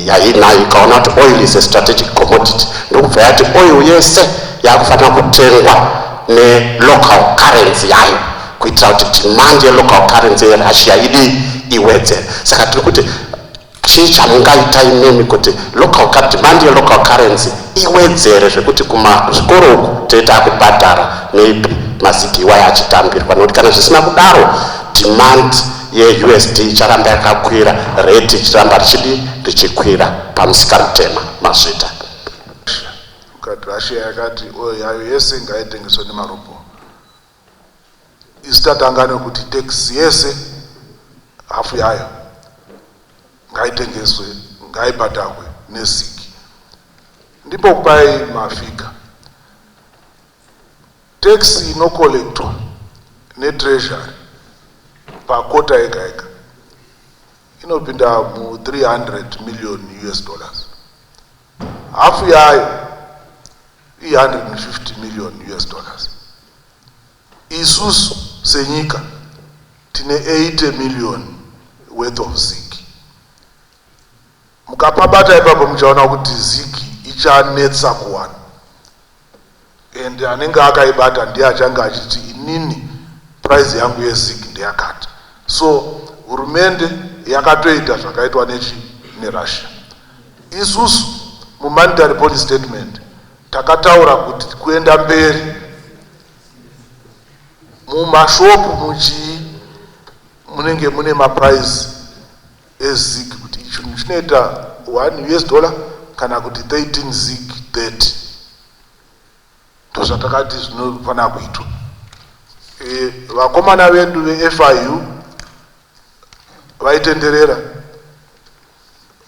Yainayo ikaona kuti oil is a strategic commodity, ndokubva yati oil yese yakufanira kutengwa ne-local currency yayo kuitira kuti demand ye-local currency yeRussia iwedzere. Saka tiri kuti chii chamungaita imemi kuti demand ye-local currency iwedzere zvekuti kumazvikoro uku toita kubhadhara maybe mazigi iwayo achitambirwa, nokuti kana zvisina kudaro demand ye-USD icharamba yakakwira, rate ichiramba richikwira pamusika mutema mazvita. Russia yakati yayo yese ngaitengeswe nemaruble. Isi tatanga nekuti tax yese hafu yayo ngaitengeswe, ngaibhadharwe nezigi. Ndipo kupai mafika. Tax inokolektwa netreasury pakota ega ega inopinda mu 300 million US dollars. Hafu yayo 150 million US dollars. Isusu senyika tine 80 million worth of zigi. Mukapabata ipapo muchaona kuti zigi ichanetsa kuwana, and anenge akaibata ndiye achanga achiti inini price yangu yezigi ndeyakati. So hurumende yakatoita zvakaitwa neRussia. Isusu mumonetary policy statement takataura kuti kuenda mberi mumashopu munenge mune maprice ezigi kuti chinhu chinoita 1 US dollar kana kuti 13 zig 30. Ndozvatakati zvinofanira kuitwa. Vakomana vendu veFIU vaitenderera.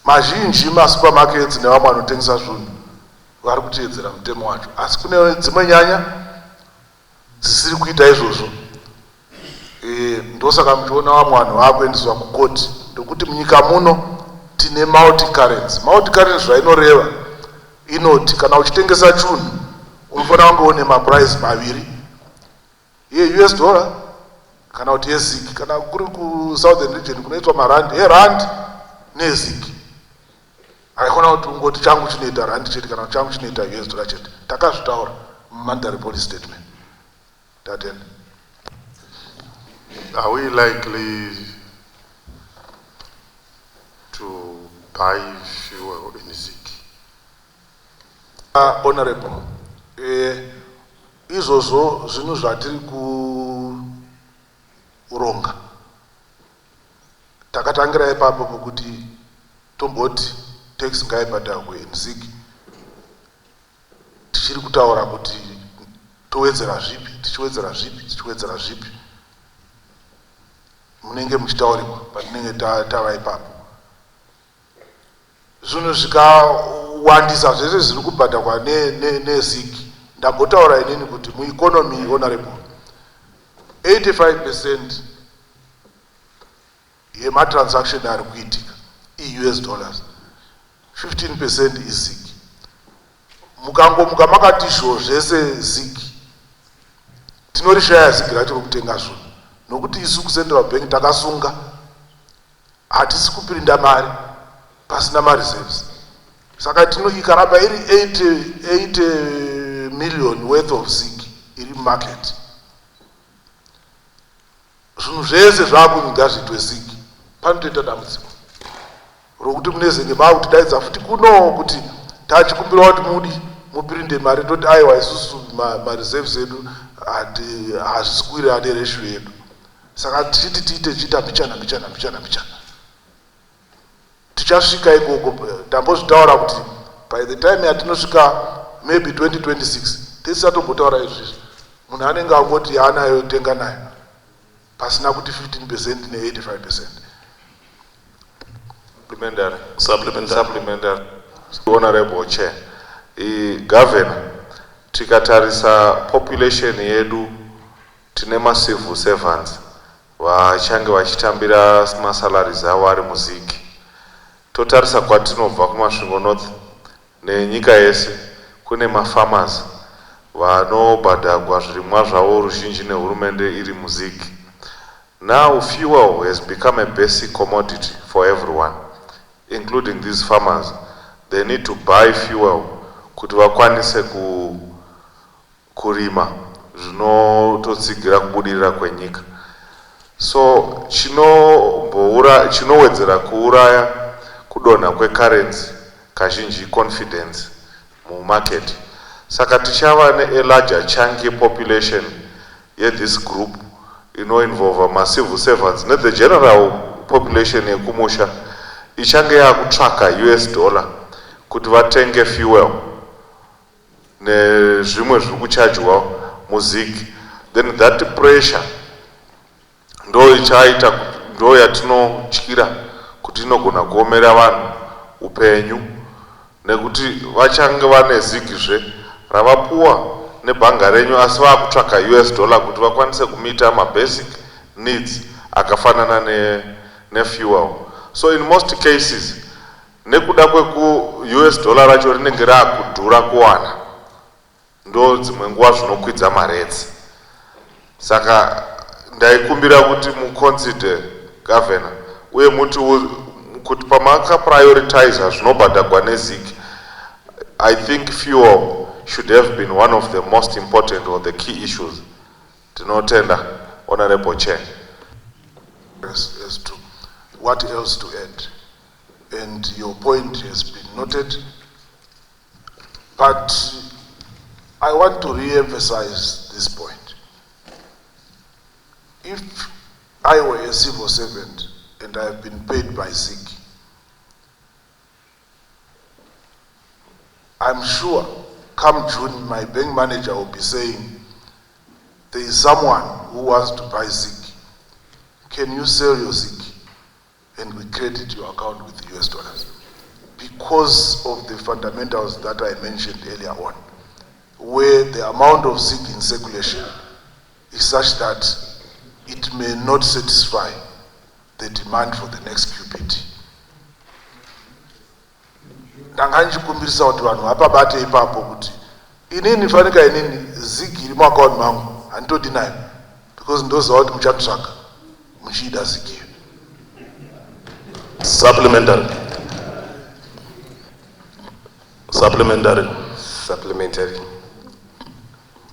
Mazhinji masupermarkets nevamwe vanotengesa zvinhu vari kuteedzera mutemo wacho, asi kune dzimwe nyanya dzisiri kuita izvozvo. Ndosaka muchiona vamwe vanhu vakuendeswa kukoti, ndokuti munyika muno tine multi currency. Multi currency zvainoreva inoti kana uchitengesa chinhu unofanira kunge une maprice maviri, ye-US dollar kana kuti yezigi, kana kuri ku-southern region kunoitwa marandi yerandi nezigi. Haikona kuti ungoti changu chinoita randi chete kana changu chinoita US dollar chete. Takazvitaura mumonetary policy statement. Tatenda. Are we likely to buy fuel in Zik? Honorable, izvozvo zvinhu zvatiri kuronga takatangira ipapo pokuti tomboti tax ngaibhadharwe in tichiri kutaura kuti towedzera zvipi tichiwedzera zvipi munenge muchitaurirwa patinenge tava ipapo zvinhu zvikawandisa zvese zviri kubhadharwa neziki ndambotaura inini kuti mueconomy honorable 85% yematransaction ari kuitika i-US dollars 15% iziki mukangomuka makati zvo zvese ziki tinorishaya ziki racho rokutenga zvinhu nokuti isu kucentral bank takasunga hatisi kupirinda mari pasina mareserves saka ikaramba iri 80 million worth of ziki iri market zvinhu zvese zvakunyinga zviitwe ziki panotoita dambudziko rokuti munezenge maakutidaidza futi kuno kuti tachikumbira kuti mupirinde mari toti aiwa isusu mareserves edu hazvisi kuwirira nereshu yedu saka tichiti tiite chiita mbichana tichasvika ikoko ndambozvitaura kuti by the time yatinosvika maybe 2026 tisisatombotaura izvizvi munhu anenge angoti yaanayo tenga nayo pasina kuti 15% ne85%. Supplementary. Honorable Chair, Governor, tikatarisa population yedu tine massive servants vachange vachitambira masalaries avo ari muziki. Totarisa kwatinobva kumasvingo north nenyika yese kune mafarmers vanobhadharwa zvirimwa zvavo ruzhinji nehurumende iri muziki. Now fuel has become a basic commodity for everyone, including these farmers. They need to buy fuel kuti vakwanise kurima zvinototsigira kubudirira kwenyika. So chinowedzera kuuraya kudonha kwecurrency kazhinji confidence mumarket. Saka tichava ne-larger chunk population this group involve massive servants the general population yekumusha ichange yakutsvaka US dollar kuti vatenge fuel nezvimwe zviri kuchajwa muziki, then that pressure ndo yatinotyira kuti inogona kuomera vanhu upenyu nekuti vachange vane zikizve ravapuwa nebhanga renyu asi vakutsvaka US dollar kuti vakwanise kumita mabasic needs akafanana nefuel. So in most cases nekuda kweku US dollar racho rinenge raakudhura kuwana ndo dzimwe nguva zvinokwidza maredzi. Saka ndaikumbira kuti muconsider Governor uye muti kuti pamaka prioritize zvinobhadharwa neziki, I think fuel should have been one of the most important or the key issues. Tinotenda, Honorable Chair. As to what else to add, and your point has been noted, but I want to re-emphasize this point. If I were a civil servant and I have been paid by ZIC, I'm sure come June my bank manager will be saying, there is someone who wants to buy ZIC. Can you sell your ZIC? And we credit your account with US dollars. Because of the fundamentals that I mentioned earlier on, where the amount of ZIC in circulation is such that it may not satisfy the demand for the next QPT. Ndanganjikumbirisa kuti vanhu vapabate ipapo kuti inini fanika inini ZIC iri muaccount mangu handitodi nayo because ndoziva kuti muchanditsvaka muchiida ZIC iyo. Supplementary.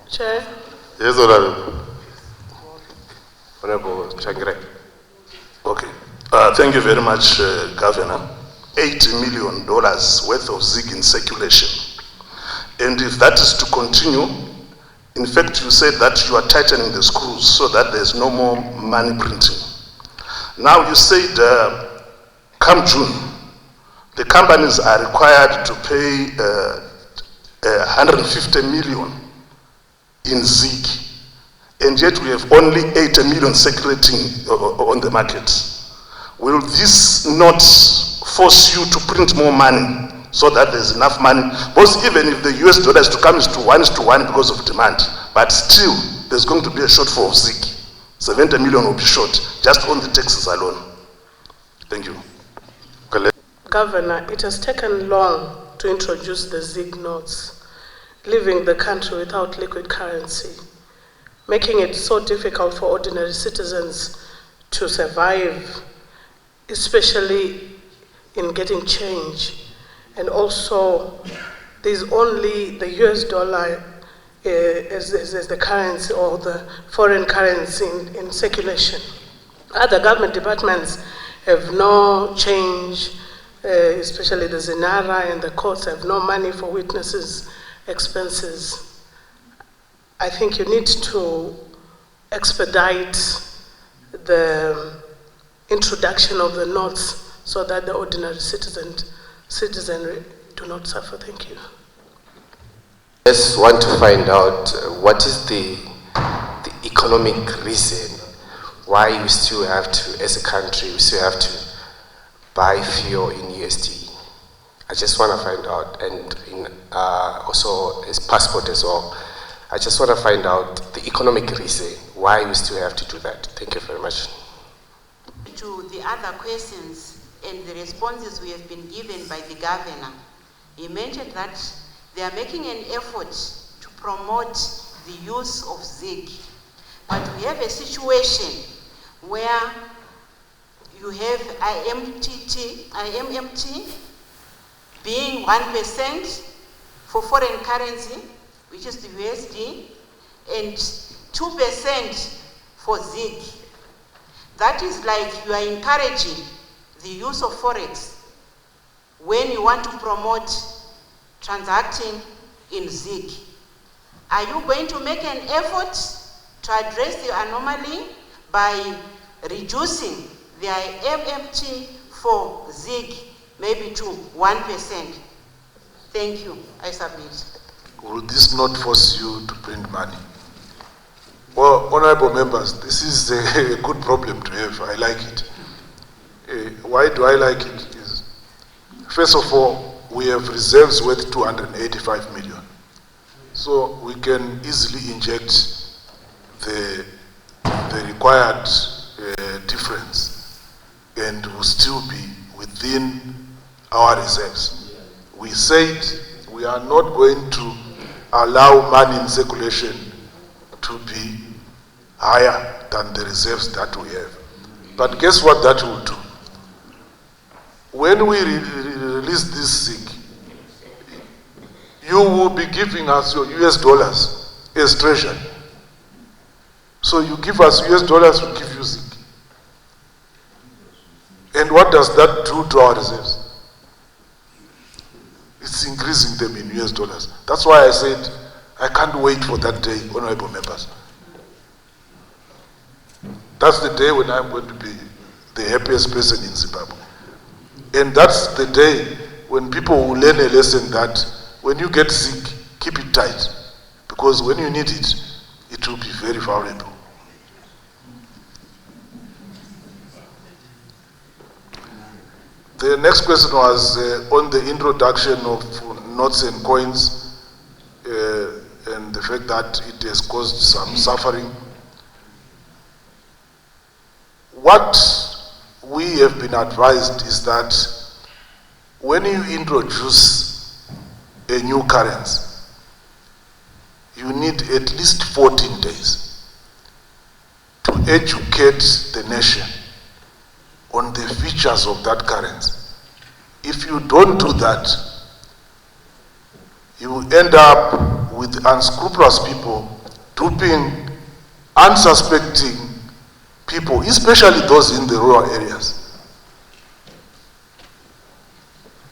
Chair. Yes, Honorable. Honorable Changre. Okay. Thank you very much, Governor. $80 million worth of ZIG in circulation. And if that is to continue, in fact, you said that you are tightening the screws so that there's no more money printing. Now you said, come June, the companies are required to pay 150 million in ZIG. And yet we have only 80 million circulating on the market. Will this not force you to print more money so that there's enough money? Because even if the US dollar is to come is to 1:1 because of demand, but still there's going to be a shortfall of ZIG. 70 million will be short just on the taxes alone. Thank you. Governor, it has taken long to introduce the ZIG notes, leaving the country without liquid currency, making it so difficult for ordinary citizens to survive, especially in getting change. And also, there's only the US dollar as the currency or the foreign currency in circulation. Other government departments have no change, especially the Zenara and the courts have no money for witnesses' expenses. I think you need to expedite the introduction of the notes so that the ordinary citizenry do not suffer. Thank you. I just want to find out what is the economic reason why we still have to, as a country, we still have to buy fuel in USD. I just want to find out, and also as passport as well. I just want to find out the economic reason why we still have to do that. Thank you very much. To the other questions and the responses we have been given by the governor, he mentioned that they are making an effort to promote the use of ZIG. But we have a situation where you have IMMT being 1% for foreign currency, which is the USD, and 2% for ZIG. That is like you are encouraging the use of Forex when you want to promote transacting in ZIG. Are you going to make an effort to address the anomaly by reducing the IMMT for ZIG maybe to 1%? Thank you. I submit. Will this not force you to print money? Well, honorable members, this is a good problem to have. I like it. Why do I like it? First of all, we have reserves worth 285 million. So we can easily inject the required difference and will still be within our reserves. We said we are not going to allow money in circulation to be higher than the reserves that we have. But guess what that will do? When we release this ZIG, you will be giving us your US dollars as treasury. So you give us US dollars, we give you ZIG. And what does that do to our reserves? It's increasing them in US dollars. That's why I said I can't wait for that day, honorable members. That's the day when I'm going to be the happiest person in Zimbabwe. And that's the day when people will learn a lesson that when you get sick, keep it tight. Because when you need it, it will be very valuable. The next question was on the introduction of notes and coins and the fact that it has caused some suffering. What we have been advised is that when you introduce a new currency, you need at least 14 days to educate the nation on the features of that currency. If you don't do that, you will end up with unscrupulous people duping unsuspecting people, especially those in the rural areas.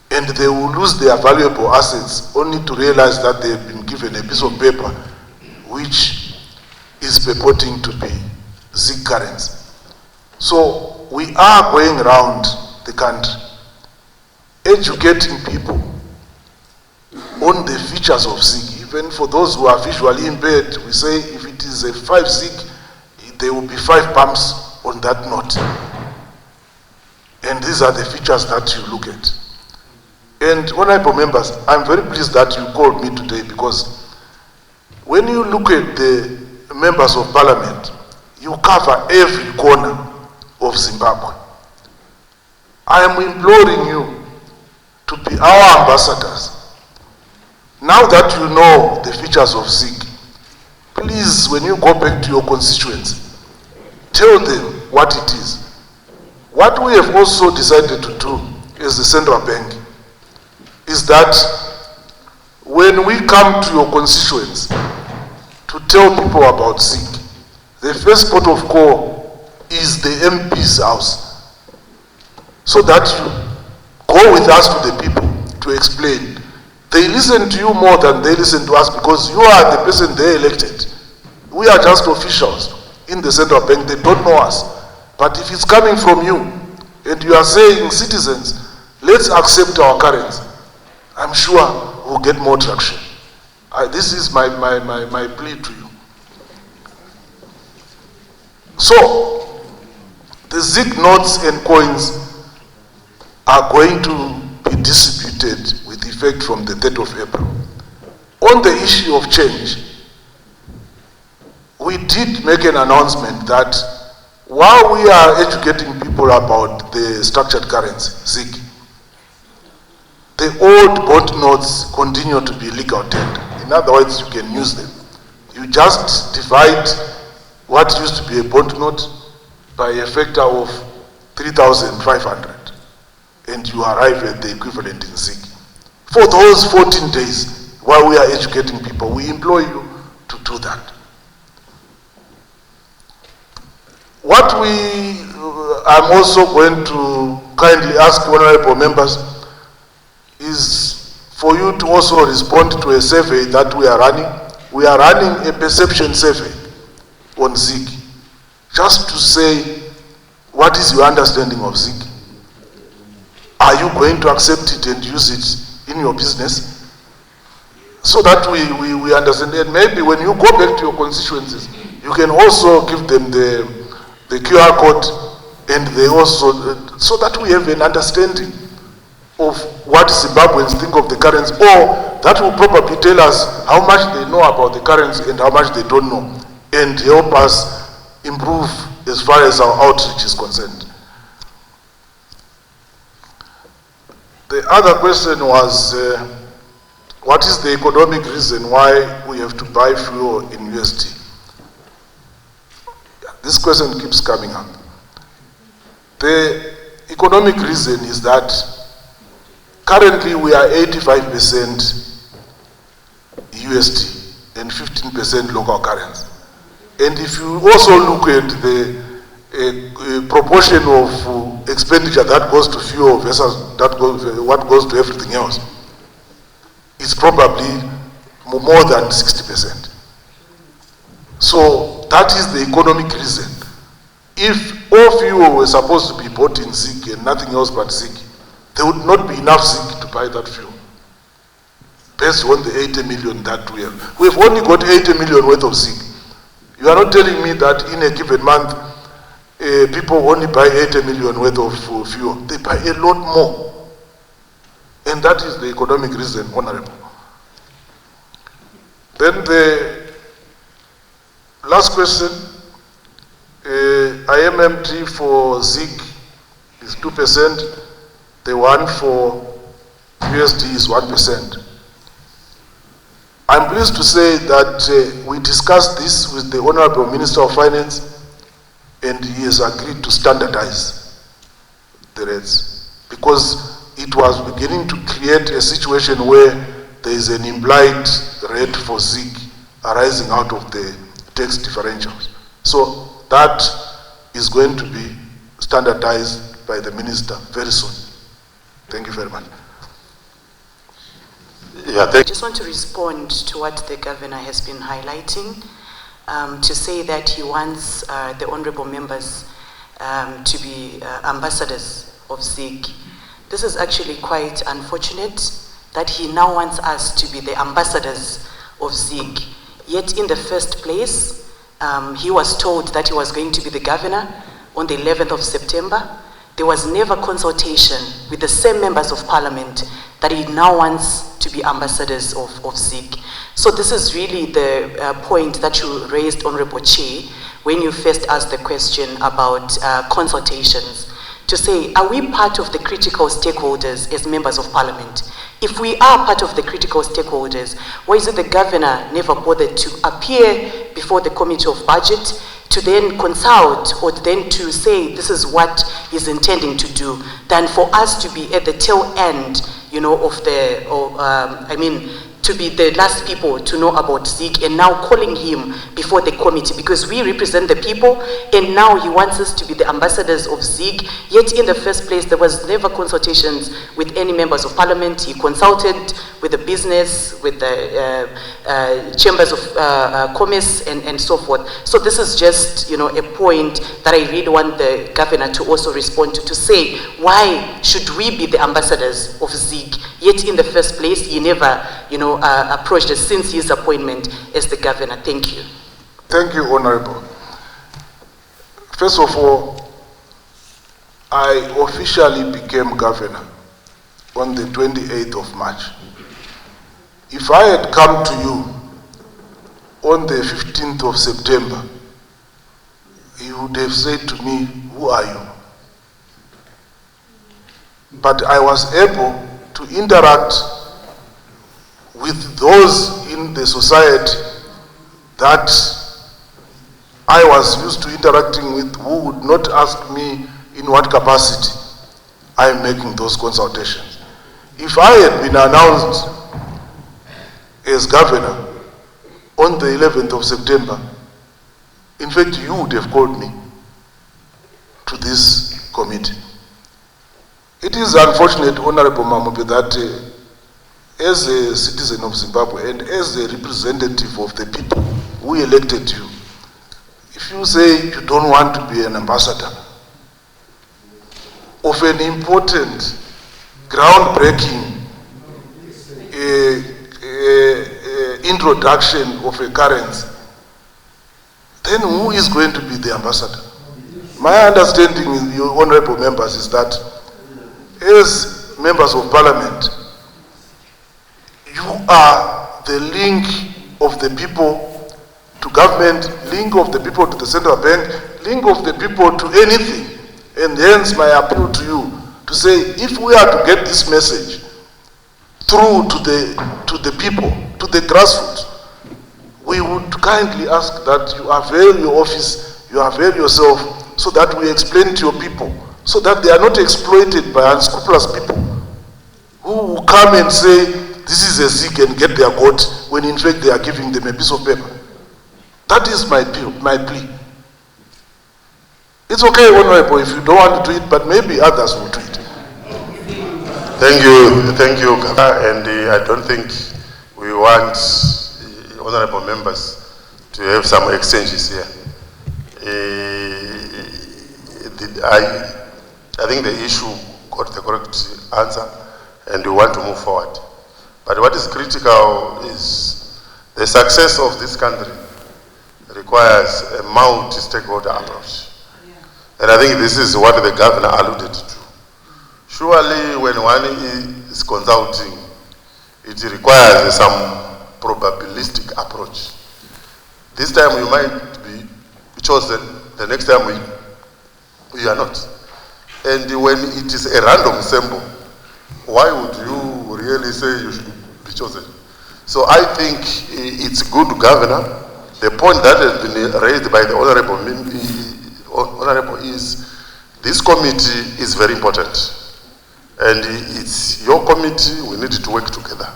And they will lose their valuable assets only to realize that they have been given a piece of paper which is purporting to be ZIG currency. So we are going around the country educating people on the features of ZIG. Even for those who are visually impaired, we say if it is a 5 ZIG, there will be 5 bumps on that note. And these are the features that you look at. And honorable members, I'm very pleased that you called me today, because when you look at the members of parliament, you cover every corner of Zimbabwe. I am imploring you to be our ambassadors. Now that you know the features of ZIG, please, when you go back to your constituents, tell them what it is. What we have also decided to do as the central bank is that when we come to your constituents to tell people about ZIG, the first port of call is the MP's house, so that you go with us to the people to explain. They listen to you more than they listen to us, because you are the person they elected. We are just officials in the central bank. They don't know us. But if it's coming from you and you are saying, citizens, let's accept our currency, I'm sure we'll get more traction. This is my plea to you. So, the ZIG notes and coins are going to be distributed with effect from the 3rd of April. On the issue of change, we did make an announcement that while we are educating people about the structured currency, ZIG, the old bond notes continue to be legal tender. In other words, you can use them. You just divide what used to be a bond note by a factor of 3,500, and you arrive at the equivalent in ZIG. For those 14 days, while we are educating people, we implore you to do that. What I'm also going to kindly ask honorable members is for you to also respond to a survey that we are running. We are running a perception survey on ZIG, just to say, what is your understanding of ZIG? Are you going to accept it and use it in your business? So that we understand. And maybe when you go back to your constituencies, you can also give them the QR code, and they also, so that we have an understanding of what Zimbabweans think of the currency, or that will probably tell us how much they know about the currency and how much they don't know, and help us improve as far as our outreach is concerned. The other question was, what is the economic reason why we have to buy fuel in USD? This question keeps coming up. The economic reason is that currently we are 85% USD and 15% local currency. And if you also look at the proportion of expenditure that goes to fuel versus what goes to everything else, it's probably more than 60%. So that is the economic reason. If all fuel were supposed to be bought in ZIG and nothing else but ZIG, there would not be enough ZIG to buy that fuel, based on the 80 million that we have. We've only got 80 million worth of ZIG. You are not telling me that in a given month, people only buy 80 million worth of fuel. They buy a lot more. And that is the economic reason, honorable. Then the last question, IMMT for ZIG is 2%. The one for USD is 1%. I'm pleased to say that we discussed this with the Honorable Minister of Finance, and he has agreed to standardize the rates, because it was beginning to create a situation where there is an implied rate for ZIG arising out of the tax differentials. So that is going to be standardized by the minister very soon. Thank you very much. I just want to respond to what the governor has been highlighting, to say that he wants the honorable members to be ambassadors of ZIG. This is actually quite unfortunate that he now wants us to be the ambassadors of ZIG. Yet in the first place, he was told that he was going to be the governor on the 11th of September. There was never consultation with the same members of parliament that he now wants to be ambassadors of ZIG. So this is really the point that you raised, Honorable Chair, when you first asked the question about consultations, to say, are we part of the critical stakeholders as members of parliament? If we are part of the critical stakeholders, why is it the governor never bothered to appear before the committee of budget to then consult or then to say this is what he's intending to do, than for us to be at the tail end, you know, of the, to be the last people to know about ZIG, and now calling him before the committee, because we represent the people, and now he wants us to be the ambassadors of ZIG. Yet in the first place, there was never consultations with any members of parliament. He consulted with the business, with the chambers of commerce, and so forth. So this is just, you know, a point that I really want the governor to also respond to say, why should we be the ambassadors of ZIG? Yet in the first place, he never, you know, approached us since his appointment as the governor. Thank you. Thank you, Honorable. First of all, I officially became governor on the 28th of March. If I had come to you on the 15th of September, you would have said to me, who are you? But I was able to interact with those in the society that I was used to interacting with, who would not ask me in what capacity I am making those consultations. If I had been announced as governor on the 11th of September, in fact, you would have called me to this committee. It is unfortunate, Honorable Mamobe, that as a citizen of Zimbabwe and as a representative of the people who elected you, if you say you don't want to be an ambassador of an important, groundbreaking introduction of a currency, then who is going to be the ambassador? My understanding, you honorable members, is that as members of parliament, you are the link of the people to government, link of the people to the central bank, link of the people to anything. And hence my appeal to you to say, if we are to get this message through to the people, to the grassroots, we would kindly ask that you avail your office, you avail yourself, so that we explain to your people, so that they are not exploited by unscrupulous people who will come and say, this is a ZIG, and get their vote, when in fact they are giving them a piece of paper. That is my plea. It's okay, Honorable, if you don't want to do it, but maybe others will do it. Thank you, Governor, and I don't think we want honorable members to have some exchanges here. I think the issue got the correct answer, and we want to move forward. But what is critical is the success of this country requires a multi-stakeholder approach. And I think this is what the governor alluded to. Surely when one is consulting, it requires some probabilistic approach. This time you might be chosen, the next time you are not. And when it is a random sample, why would you really say you should be chosen? So I think it's good, Governor. The point that has been raised by the Honorable is this committee is very important. And it's your committee, we need to work together.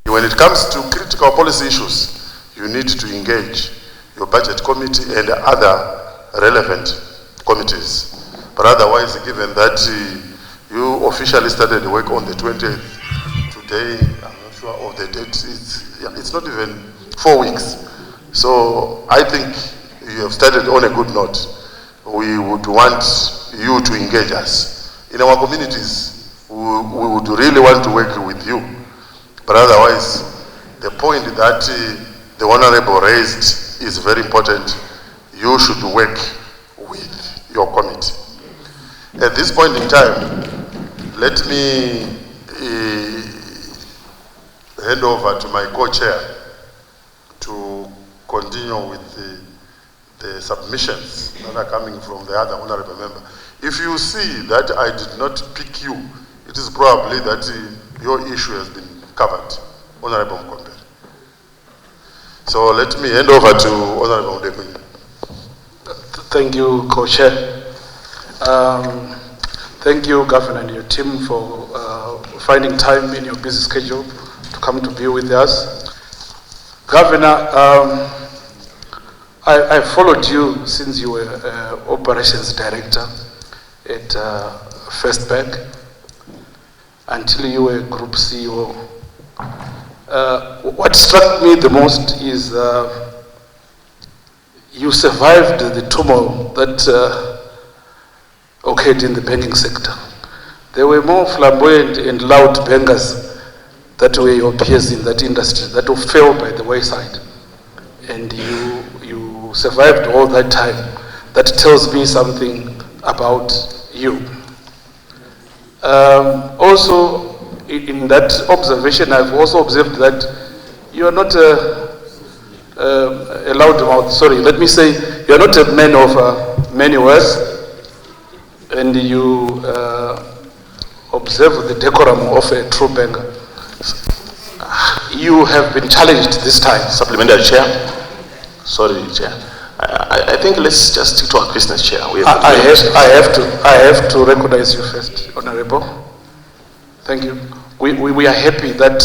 When it comes to critical policy issues, you need to engage your budget committee and other relevant committees. But otherwise, given that you officially started work on the 20th, today, I'm not sure of the date, it's not even 4 weeks. So I think you have started on a good note. We would want you to engage us. In our communities, we would really want to work with you. But otherwise, the point that the Honorable raised is very important. You should work with your committee. At this point in time, let me hand over to my co-chair to continue with the submissions that are coming from the other honorable member. If you see that I did not pick you, it is probably that your issue has been covered, Honorable Mkombe. So let me hand over to Honorable Mdekunyi. Thank you, Co-Chair. Thank you, Governor, and your team for finding time in your busy schedule to come to be with us. Governor, I followed you since you were Operations Director at First Bank until you were Group CEO. What struck me the most is you survived the turmoil that occurred in the banking sector. There were more flamboyant and loud bankers that were your peers in that industry that fell by the wayside. And you survived all that time. That tells me something about you. Also, in that observation, I've also observed that you are not a loudmouth. Sorry, let me say you are not a man of many words, and you observe the decorum of a true banker. You have been challenged this time. Supplementary Chair. Sorry, Chair. I think let's just stick to our business, Chair. I have to recognize you first, Honorable. Thank you. We are happy that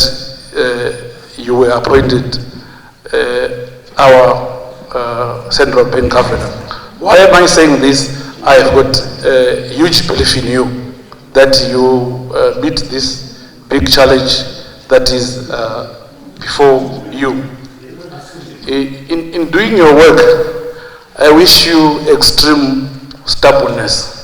you were appointed our Central Bank Governor. Why am I saying this? I have got a huge belief in you that you meet this big challenge that is before you. In doing your work, I wish you extreme stubbornness,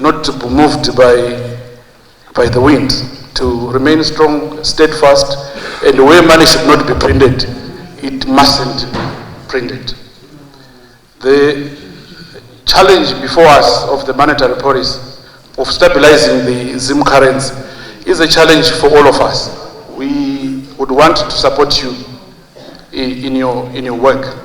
not to be moved by the wind, to remain strong, steadfast, and where money should not be printed, it mustn't be printed. The challenge before us of the monetary policy, of stabilizing the ZIM currency, is a challenge for all of us. We would want to support you in your work.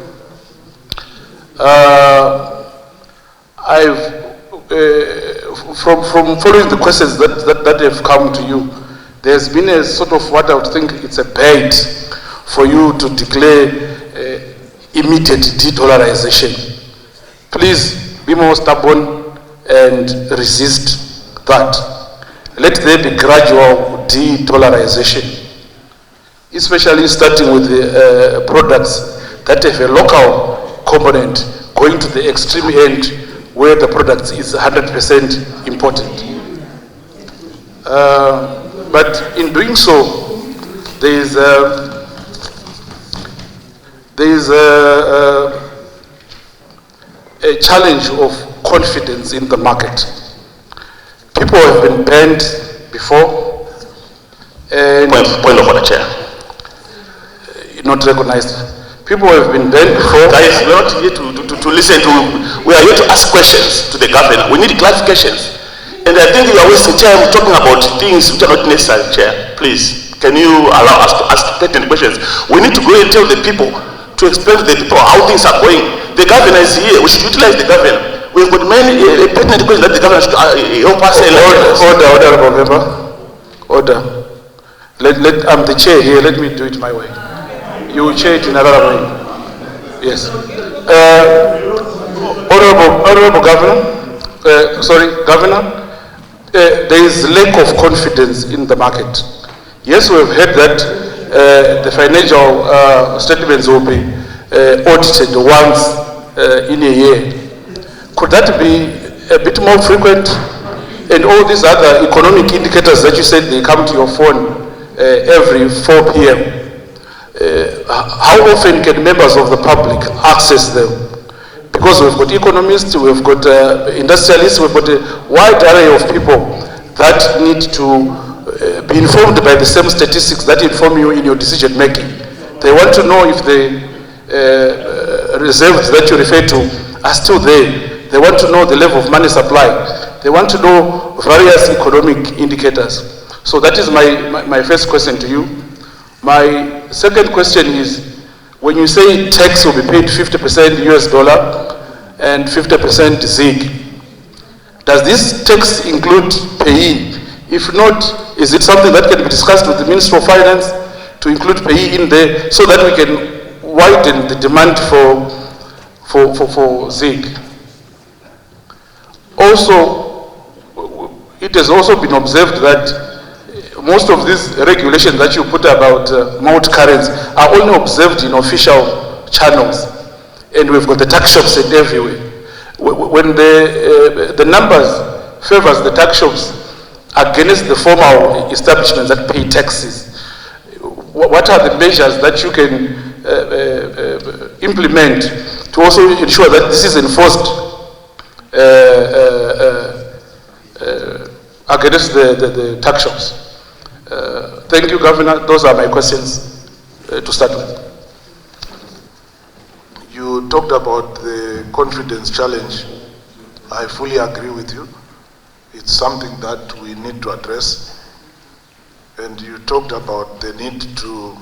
From following the questions that have come to you, there's been a sort of what I would think it's a bait for you to declare immediate de-dollarization. Please be more stubborn and resist that. Let there be gradual de-dollarization, especially starting with the products that have a local component going to the extreme end where the product is 100% imported. But in doing so, there is a challenge of confidence in the market. People have been banned before. And point of order, Chair. Not recognized. People have been banned before. Guys, we are not here to listen to, we are here to ask questions to the governor. We need clarifications. And I think you are wasting time talking about things which are not necessary, Chair. Please, can you allow us to ask pertinent questions? We need to go and tell the people, to explain to the people how things are going. The governor is here. We should utilize the governor. We've got many pertinent questions that the governor should help us. Order, honorable member. Order. I'm the chair here. Let me do it my way. You chair it in another way. Yes. Honorable Governor. Governor. There is lack of confidence in the market. Yes, we have heard that the financial statements will be audited once in a year. Could that be a bit more frequent? And all these other economic indicators that you said they come to your phone every 4 p.m. How often can members of the public access them? Because we've got economists, we've got industrialists, we've got a wide array of people that need to be informed by the same statistics that inform you in your decision making. They want to know if the reserves that you refer to are still there. They want to know the level of money supply. They want to know various economic indicators. So that is my first question to you. My second question is, when you say tax will be paid 50% US dollar and 50% ZIG, does this tax include payee? If not, is it something that can be discussed with the Minister of Finance to include payee in there so that we can widen the demand for ZIG? Also, it has also been observed that most of these regulations that you put about multi-currency are only observed in official channels, and we've got the tax shops and everywhere. When the numbers favors the tax shops against the formal establishments that pay taxes, what are the measures that you can implement to also ensure that this is enforced against the tax shops? Thank you, Governor. Those are my questions to start with. You talked about the confidence challenge. I fully agree with you. It's something that we need to address. And you talked about the need to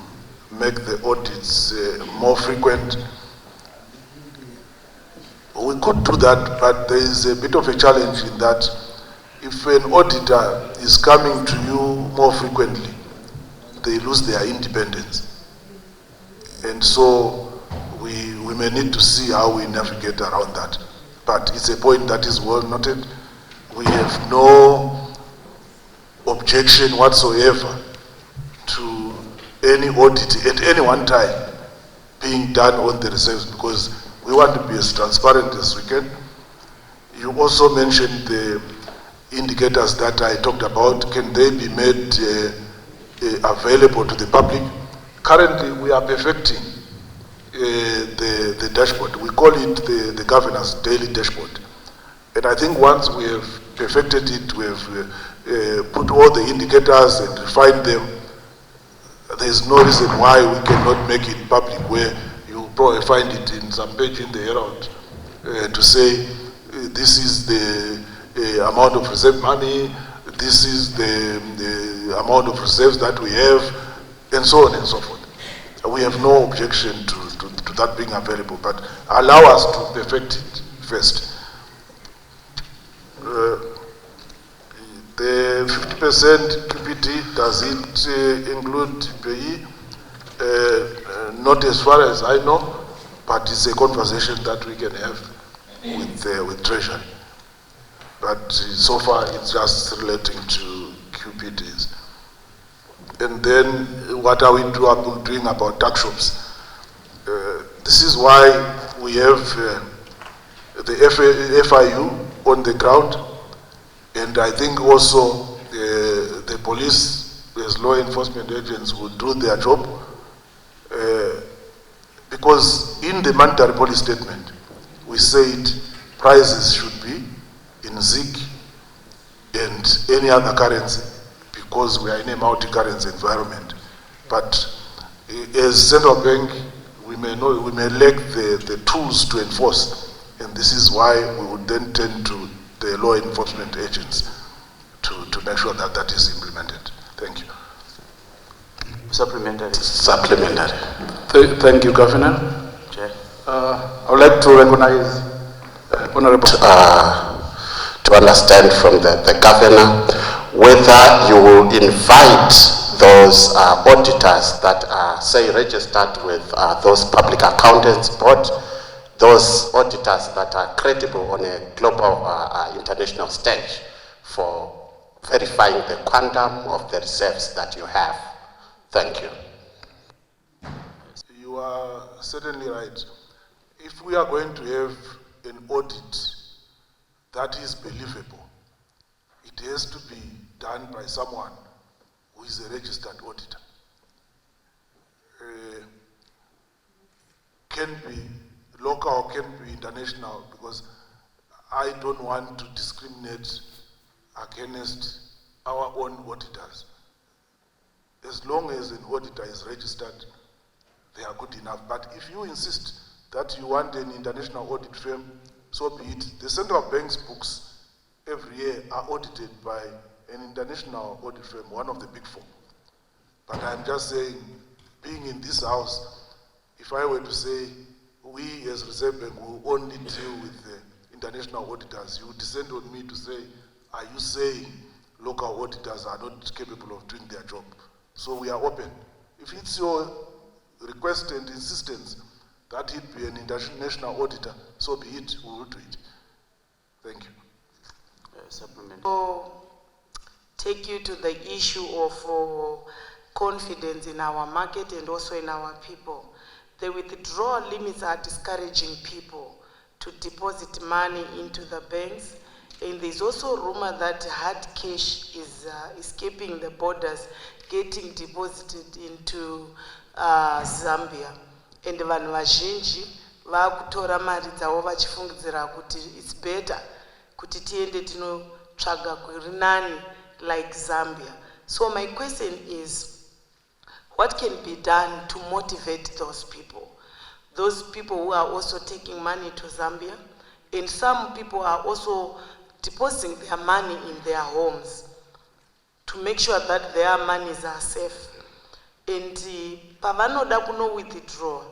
make the audits more frequent. We could do that, but there is a bit of a challenge in that if an auditor is coming to you more frequently, they lose their independence. And so we may need to see how we navigate around that. But it's a point that is well noted. We have no objection whatsoever to any audit at any one time being done on the reserves, because we want to be as transparent as we can. You also mentioned the indicators that I talked about. Can they be made available to the public? Currently, we are perfecting the dashboard. We call it the governor's daily dashboard. And I think once we have perfected it, we have put all the indicators and refined them, there is no reason why we cannot make it public, where you probably find it in some page in the Herald to say this is the amount of reserve money, this is the amount of reserves that we have, and so on and so forth. We have no objection to that being available, but allow us to perfect it first. The 50% QPD, does it include payee? Not as far as I know, but it's a conversation that we can have with Treasury. But so far it's just relating to QPDs. And then what are we doing about tax shops? This is why we have the FIU on the ground, and I think also the police as law enforcement agents will do their job, because in the mandatory policy statement we said prices should be in ZIG and any other currency, because we are in a multi-currency environment. But as central bank, we may lack the tools to enforce, and this is why we would then turn to the law enforcement agents to make sure that that is implemented. Thank you. Supplementary. Supplementary. Thank you, Governor. Chair. I would like to recognize Honorable. To understand from the Governor whether you will invite those auditors that are, say, registered with those public accountants board, those auditors that are credible on a global international stage for verifying the quantum of the reserves that you have. Thank you. You are certainly right. If we are going to have an audit that is believable, it has to be done by someone who is a registered auditor. Can be local, can be international, because I don't want to discriminate against our own auditors. As long as an auditor is registered, they are good enough. But if you insist that you want an international audit firm, so be it. The central bank's books every year are audited by an international audit firm, one of the big four. But I'm just saying, being in this house, if I were to say, we as Reserve Bank will only deal with the international auditors, you would descend on me to say, are you saying local auditors are not capable of doing their job? So we are open. If it's your request and insistence that it be an international auditor, so be it, we will do it. Thank you. Supplement. So, take you to the issue of confidence in our market and also in our people. The withdrawal limits are discouraging people to deposit money into the banks, and there's also a rumor that hard cash is escaping the borders, getting deposited into Zambia, and vanhu vazhinji vakutora mari dzavo vachifungidzira kuti it's better kuti tiende tinotsvaga kuri nani like Zambia. So my question is, what can be done to motivate those people who are also taking money to Zambia, and some people are also depositing their money in their homes to make sure that their monies are safe. And pavanoda kuno withdraw,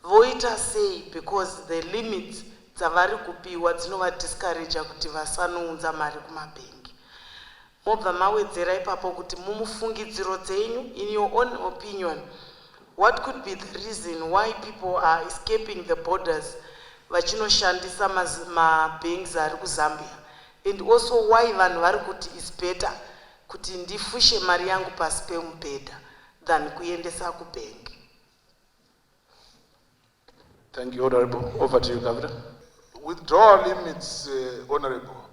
voita sei, because the limits dzavari kupiwa dzinova discourage kuti vasanounza mari kumabhengi. Mobva mawedzera ipapo kuti mumufungidziro dzenyu, in your own opinion, what could be the reason why people are escaping the borders vachinoshandisa mabanks ari kuZambia, and also why vanhu vari kuti it's better kuti ndifushe mari yangu pasi pemubhedha than kuendesa kubank? Thank you, Honorable. Over to you, Governor. Withdrawal limits, Honorable,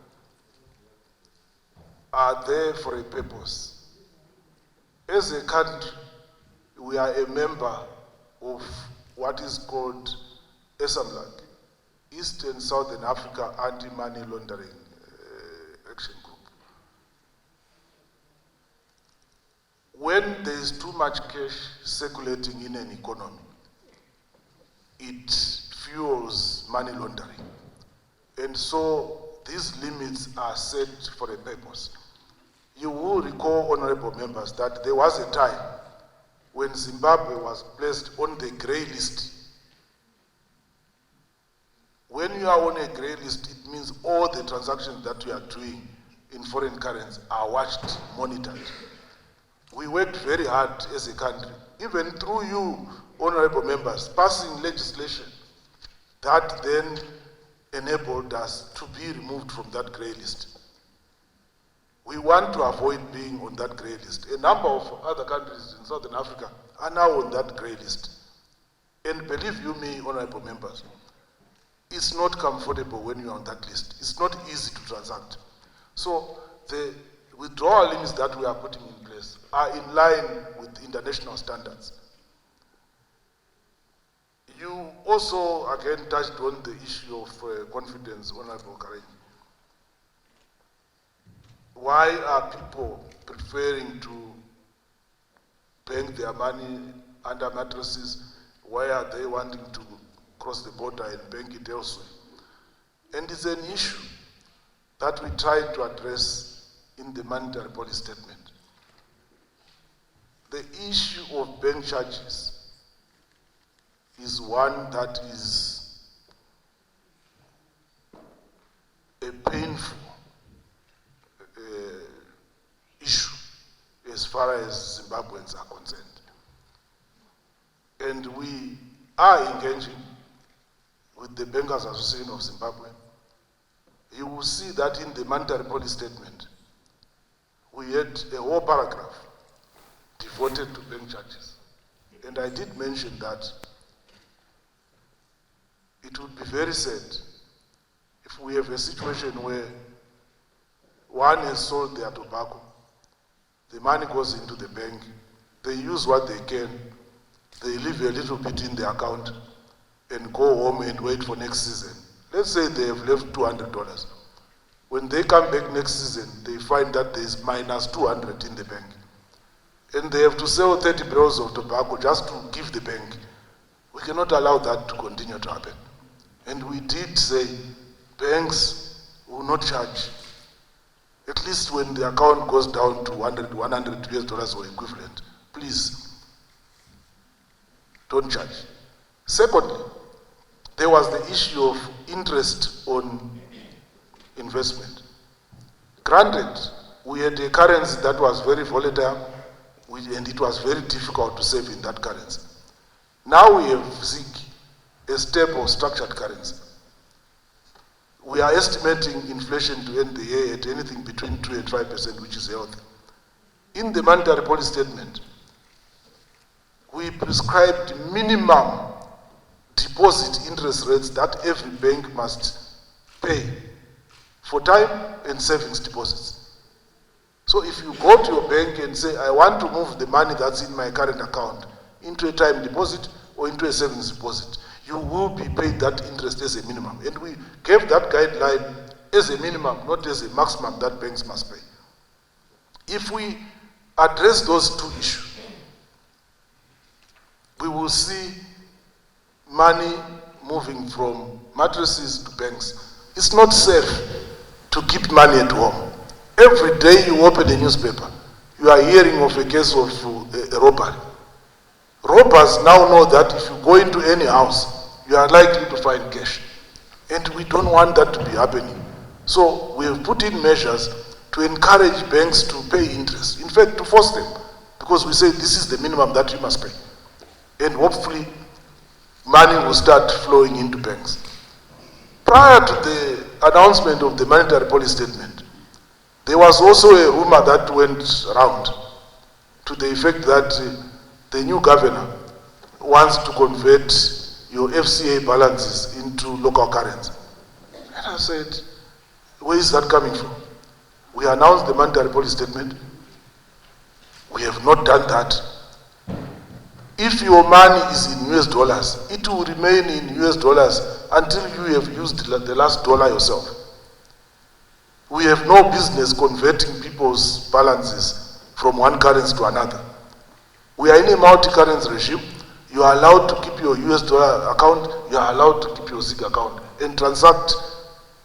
are there for a purpose. As a country, we are a member of what is called ESAMLAC, East and Southern Africa Anti-Money Laundering Action Group. When there is too much cash circulating in an economy, it fuels money laundering. And so these limits are set for a purpose. You will recall, honorable members, that there was a time when Zimbabwe was placed on the grey list. When you are on a grey list, it means all the transactions that you are doing in foreign currency are watched, monitored. We worked very hard as a country, even through you, honorable members, passing legislation that then enabled us to be removed from that grey list. We want to avoid being on that grey list. A number of other countries in Southern Africa are now on that grey list. And believe you me, honorable members, it's not comfortable when you're on that list. It's not easy to transact. So the withdrawal limits that we are putting in place are in line with international standards. You also again touched on the issue of confidence, Honorable Kareni. Why are people preferring to bank their money under mattresses? Why are they wanting to cross the border and bank it elsewhere? And it's an issue that we try to address in the monetary policy statement. The issue of bank charges is one that is a painful issue as far as Zimbabweans are concerned. And we are engaging with the Bankers Association of Zimbabwe. You will see that in the monetary policy statement, we had a whole paragraph devoted to bank charges. And I did mention that it would be very sad if we have a situation where one has sold their tobacco, the money goes into the bank, they use what they can, they leave a little bit in the account and go home and wait for next season. Let's say they have left $200. When they come back next season, they find that there is minus 200 in the bank. And they have to sell 30 barrels of tobacco just to give the bank. We cannot allow that to continue to happen. And we did say banks will not charge, at least when the account goes down to $100 US or equivalent. Please, don't charge. Secondly, there was the issue of interest on investment. Granted, we had a currency that was very volatile, and it was very difficult to save in that currency. Now we have ZIG, a stable structured currency. We are estimating inflation to end the year at anything between 2 and 5%, which is healthy. In the monetary policy statement, we prescribed minimum deposit interest rates that every bank must pay for time and savings deposits. So if you go to your bank and say, I want to move the money that's in my current account into a time deposit or into a savings deposit, you will be paid that interest as a minimum. And we gave that guideline as a minimum, not as a maximum that banks must pay. If we address those two issues, we will see money moving from mattresses to banks. It's not safe to keep money at home. Every day you open a newspaper, you are hearing of a case of a robbery. Robbers now know that if you go into any house, you are likely to find cash. And we don't want that to be happening. So we have put in measures to encourage banks to pay interest. In fact, to force them, because we say this is the minimum that you must pay. And hopefully, money will start flowing into banks. Prior to the announcement of the monetary policy statement, there was also a rumor that went around to the effect that the new governor wants to convert your FCA balances into local currency. And I said, where is that coming from? We announced the monetary policy statement. We have not done that. If your money is in US dollars, it will remain in US dollars until you have used the last dollar yourself. We have no business converting people's balances from one currency to another. We are in a multi-currency regime. You are allowed to keep your US dollar account, you are allowed to keep your ZIG account and transact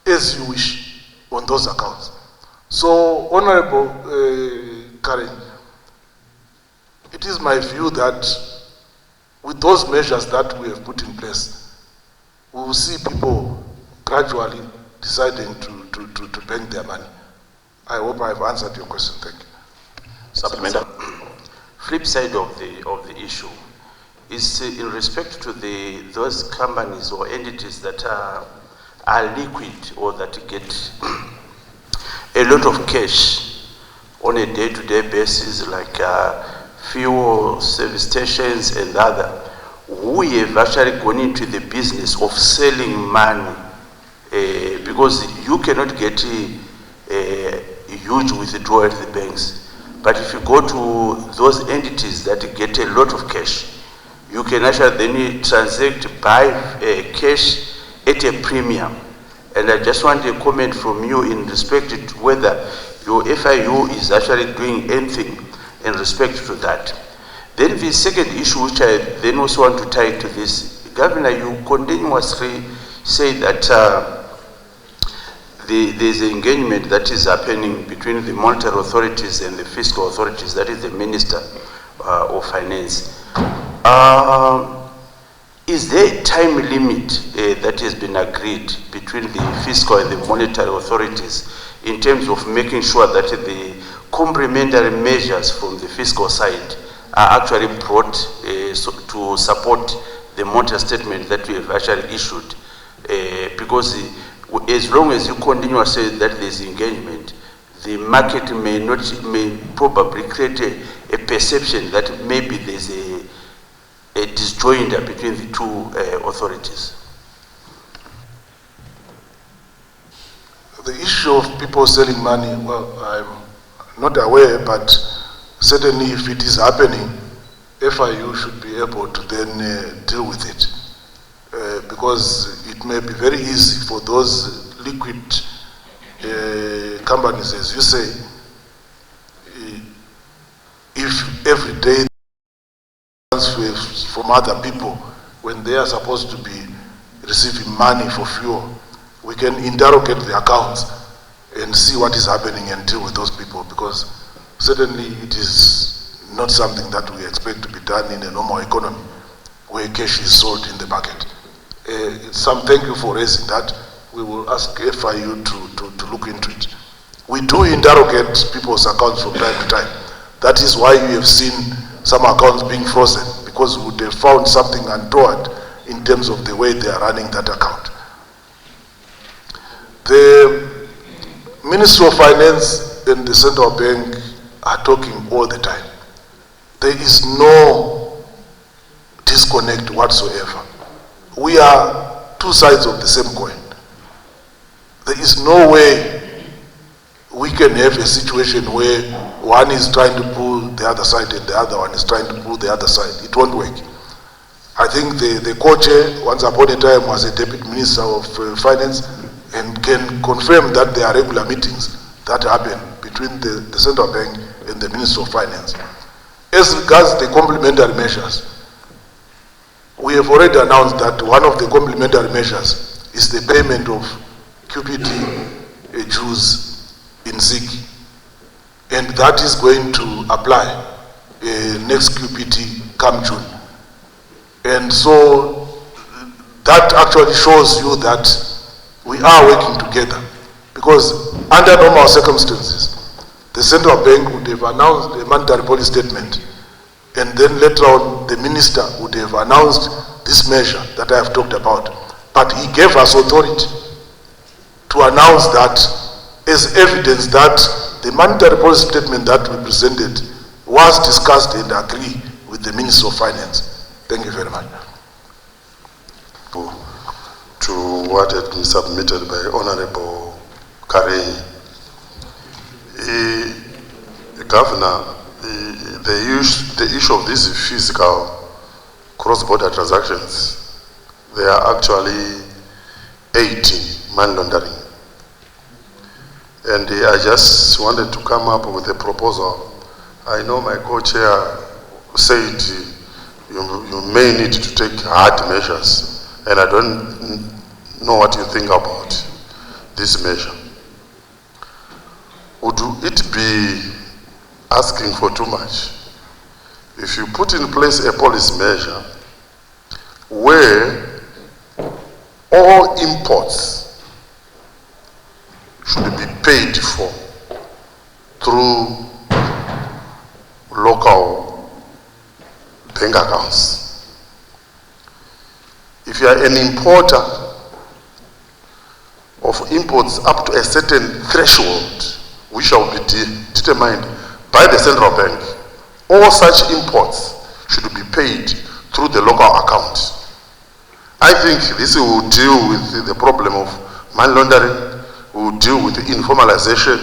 as you wish on those accounts. So, Honorable Karen, it is my view that with those measures that we have put in place, we will see people gradually deciding to bank their money. I hope I have answered your question. Thank you. Supplementary. Flip side of the issue is in respect to those companies or entities that are liquid or that get a lot of cash on a day-to-day basis, like fuel service stations and other. We have actually gone into the business of selling money because you cannot get a huge withdrawal at the banks. But if you go to those entities that get a lot of cash, you can actually then transact, buy cash at a premium. And I just want a comment from you in respect to whether your FIU is actually doing anything in respect to that. Then the second issue, which I then also want to tie to this, Governor, you continuously say that there's an engagement that is happening between the monetary authorities and the fiscal authorities, that is the Minister of Finance. Is there a time limit that has been agreed between the fiscal and the monetary authorities in terms of making sure that the complementary measures from the fiscal side are actually brought to support the monetary statement that we have actually issued? Because as long as you continue to say that there's engagement, the market may probably create a perception that maybe there's a disjoinder between the two authorities. The issue of people selling money, well, I'm not aware, but certainly if it is happening, FIU should be able to then deal with it. Because it may be very easy for those liquid companies, as you say, if every day transfers from other people when they are supposed to be receiving money for fuel, we can interrogate the accounts and see what is happening and deal with those people, because certainly it is not something that we expect to be done in a normal economy where cash is sold in the market. Thank you for raising that. We will ask FIU to look into it. We do interrogate people's accounts from time to time. That is why you have seen some accounts being frozen, because we would have found something untoward in terms of the way they are running that account. The Ministry of Finance and the Central Bank are talking all the time. There is no disconnect whatsoever. We are two sides of the same coin. There is no way we can have a situation where one is trying to pull the other side and the other one is trying to pull the other side. It won't work. I think the co-chair, once upon a time, was a deputy minister of finance and can confirm that there are regular meetings that happen between the central bank and the Minister of Finance. As regards the complementary measures, we have already announced that one of the complementary measures is the payment of QPT dues in ZIG, and that is going to apply next QPT come June. And so that actually shows you that we are working together, because under normal circumstances, the central bank would have announced a monetary policy statement, and then later on the minister would have announced this measure that I have talked about. But he gave us authority to announce that as evidence that the monetary policy statement that we presented was discussed and agreed with the Minister of Finance. Thank you very much. To what had been submitted by Honorable Kareni. Governor, the issue of these physical cross-border transactions, there are actually 80 money laundering. And I just wanted to come up with a proposal. I know my co-chair said you may need to take hard measures, and I don't know what you think about this measure. Would it be asking for too much if you put in place a policy measure where all imports should be paid for through local bank accounts? If you are an importer of imports up to a certain threshold, which shall be determined by the central bank, all such imports should be paid through the local account. I think this will deal with the problem of money laundering, we will deal with the informalization,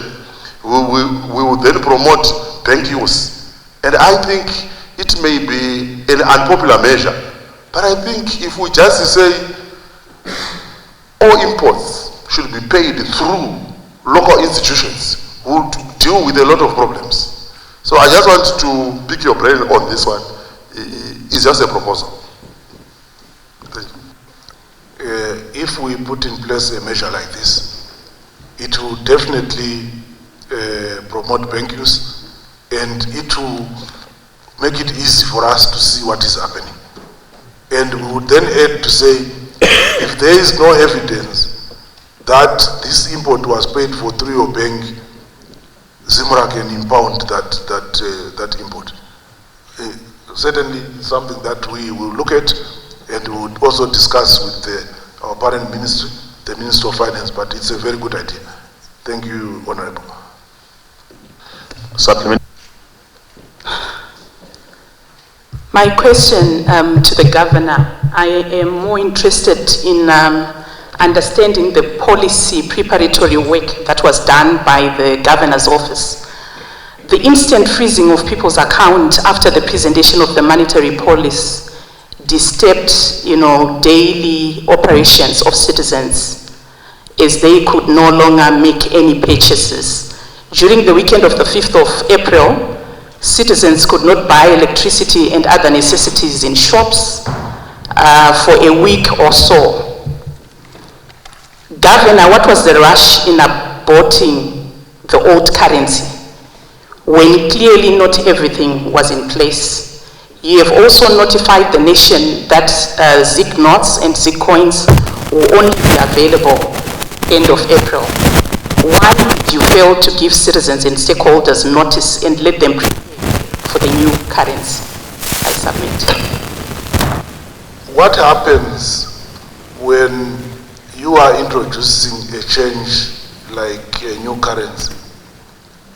we will then promote bank use. And I think it may be an unpopular measure, but I think if we just say all imports should be paid through local institutions, we will deal with a lot of problems. So I just want to pick your brain on this one. It's just a proposal. Thank you. If we put in place a measure like this, it will definitely promote bank use, and it will make it easy for us to see what is happening. And we would then add to say, if there is no evidence that this import was paid for through your bank, Zimra can impound that import. Certainly something that we will look at, and we would also discuss with our parent ministry, the Minister of Finance, but it's a very good idea. Thank you, Honorable. Supplement. My question to the Governor, I am more interested in understanding the policy preparatory work that was done by the Governor's office. The instant freezing of people's account after the presentation of the monetary policy disturbed, daily operations of citizens, as they could no longer make any purchases. During the weekend of the 5th of April, citizens could not buy electricity and other necessities in shops for a week or so. Governor, what was the rush in aborting the old currency when clearly not everything was in place? You have also notified the nation that ZIG notes and ZIG coins will only be available end of April. Why did you fail to give citizens and stakeholders notice and let them prepare for the new currency? I submit. What happens when you are introducing a change like a new currency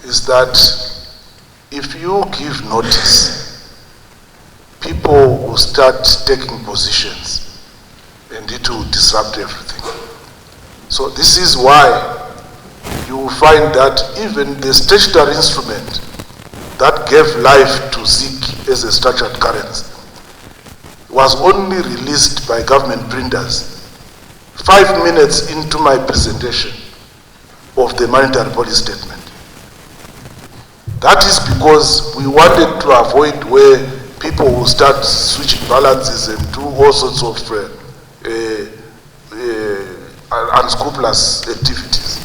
is that if you give notice, people will start taking positions and it will disrupt everything. So this is why you will find that even the statutory instrument that gave life to ZIG as a structured currency was only released by government printers 5 minutes into my presentation of the monetary policy statement. That is because we wanted to avoid where people will start switching balances and do all sorts of unscrupulous activities.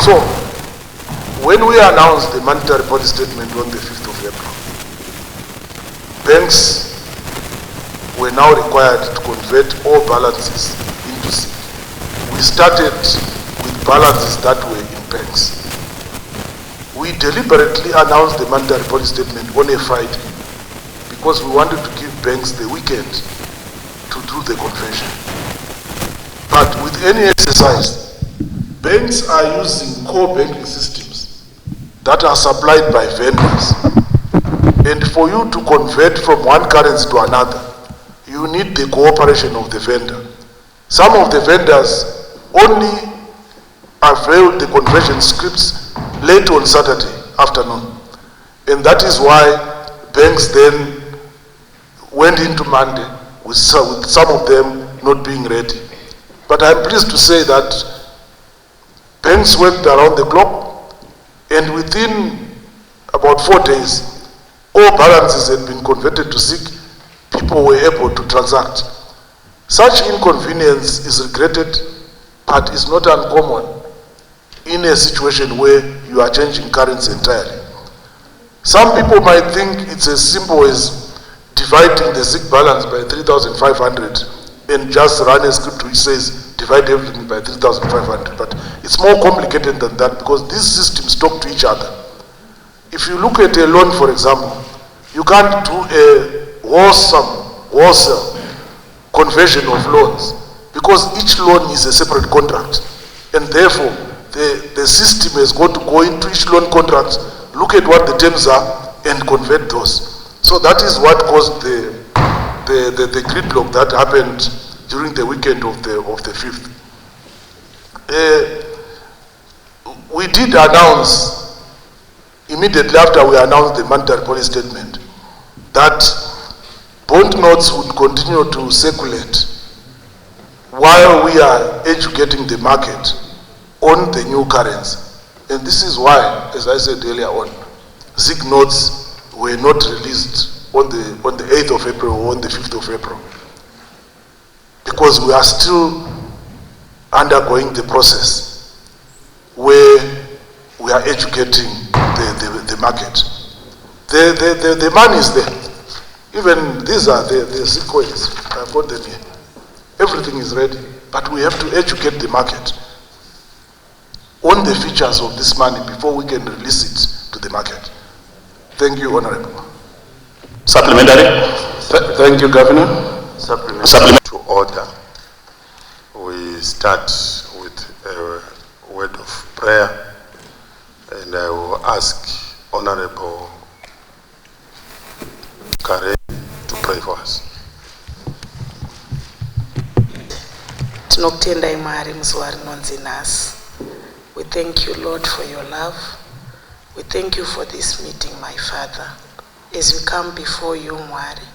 So, when we announced the monetary policy statement on the 5th of April, banks were now required to convert all balances into ZIG. We started with balances that were in banks. We deliberately announced the monetary policy statement on a Friday because we wanted to give banks the weekend to do the conversion. But with any exercise, banks are using core banking systems that are supplied by vendors. And for you to convert from one currency to another, you need the cooperation of the vendor. Some of the vendors only availed the conversion scripts late on Saturday afternoon. And that is why banks then went into Monday with some of them not being ready. But I'm pleased to say that banks worked around the clock, and within about 4 days, all balances had been converted to ZIG. People were able to transact. Such inconvenience is regretted, but is not uncommon in a situation where you are changing currency entirely. Some people might think it's as simple as dividing the ZIG balance by 3,500 and just run a script which says divide everything by 3,500. But it's more complicated than that because these systems talk to each other. If you look at a loan, for example, you can't do a wholesale conversion of loans because each loan is a separate contract, and therefore the system has got to go into each loan contract, look at what the terms are, and convert those. So that is what caused the gridlock that happened during the weekend of the 5th. We did announce immediately after we announced the monetary policy statement that bond notes would continue to circulate while we are educating the market on the new currency. And this is why, as I said earlier on, ZIG notes were not released on the 8th of April or on the 5th of April, because we are still undergoing the process where we are educating the market. The money is there. Even these are the ZIG coins. I've got them here. Everything is ready, but we have to educate the market on the features of this money before we can release it to the market. Thank you, Honorable. Supplementary. Thank you, Governor. Supplementary. To order, we start with a word of prayer, and I will ask Honorable Kare to pray for us. Tinokutendai Mwari muzuva rinonzi nhasi. We thank you, Lord, for your love. We thank you for this meeting, my Father. As we come before you, Mwari,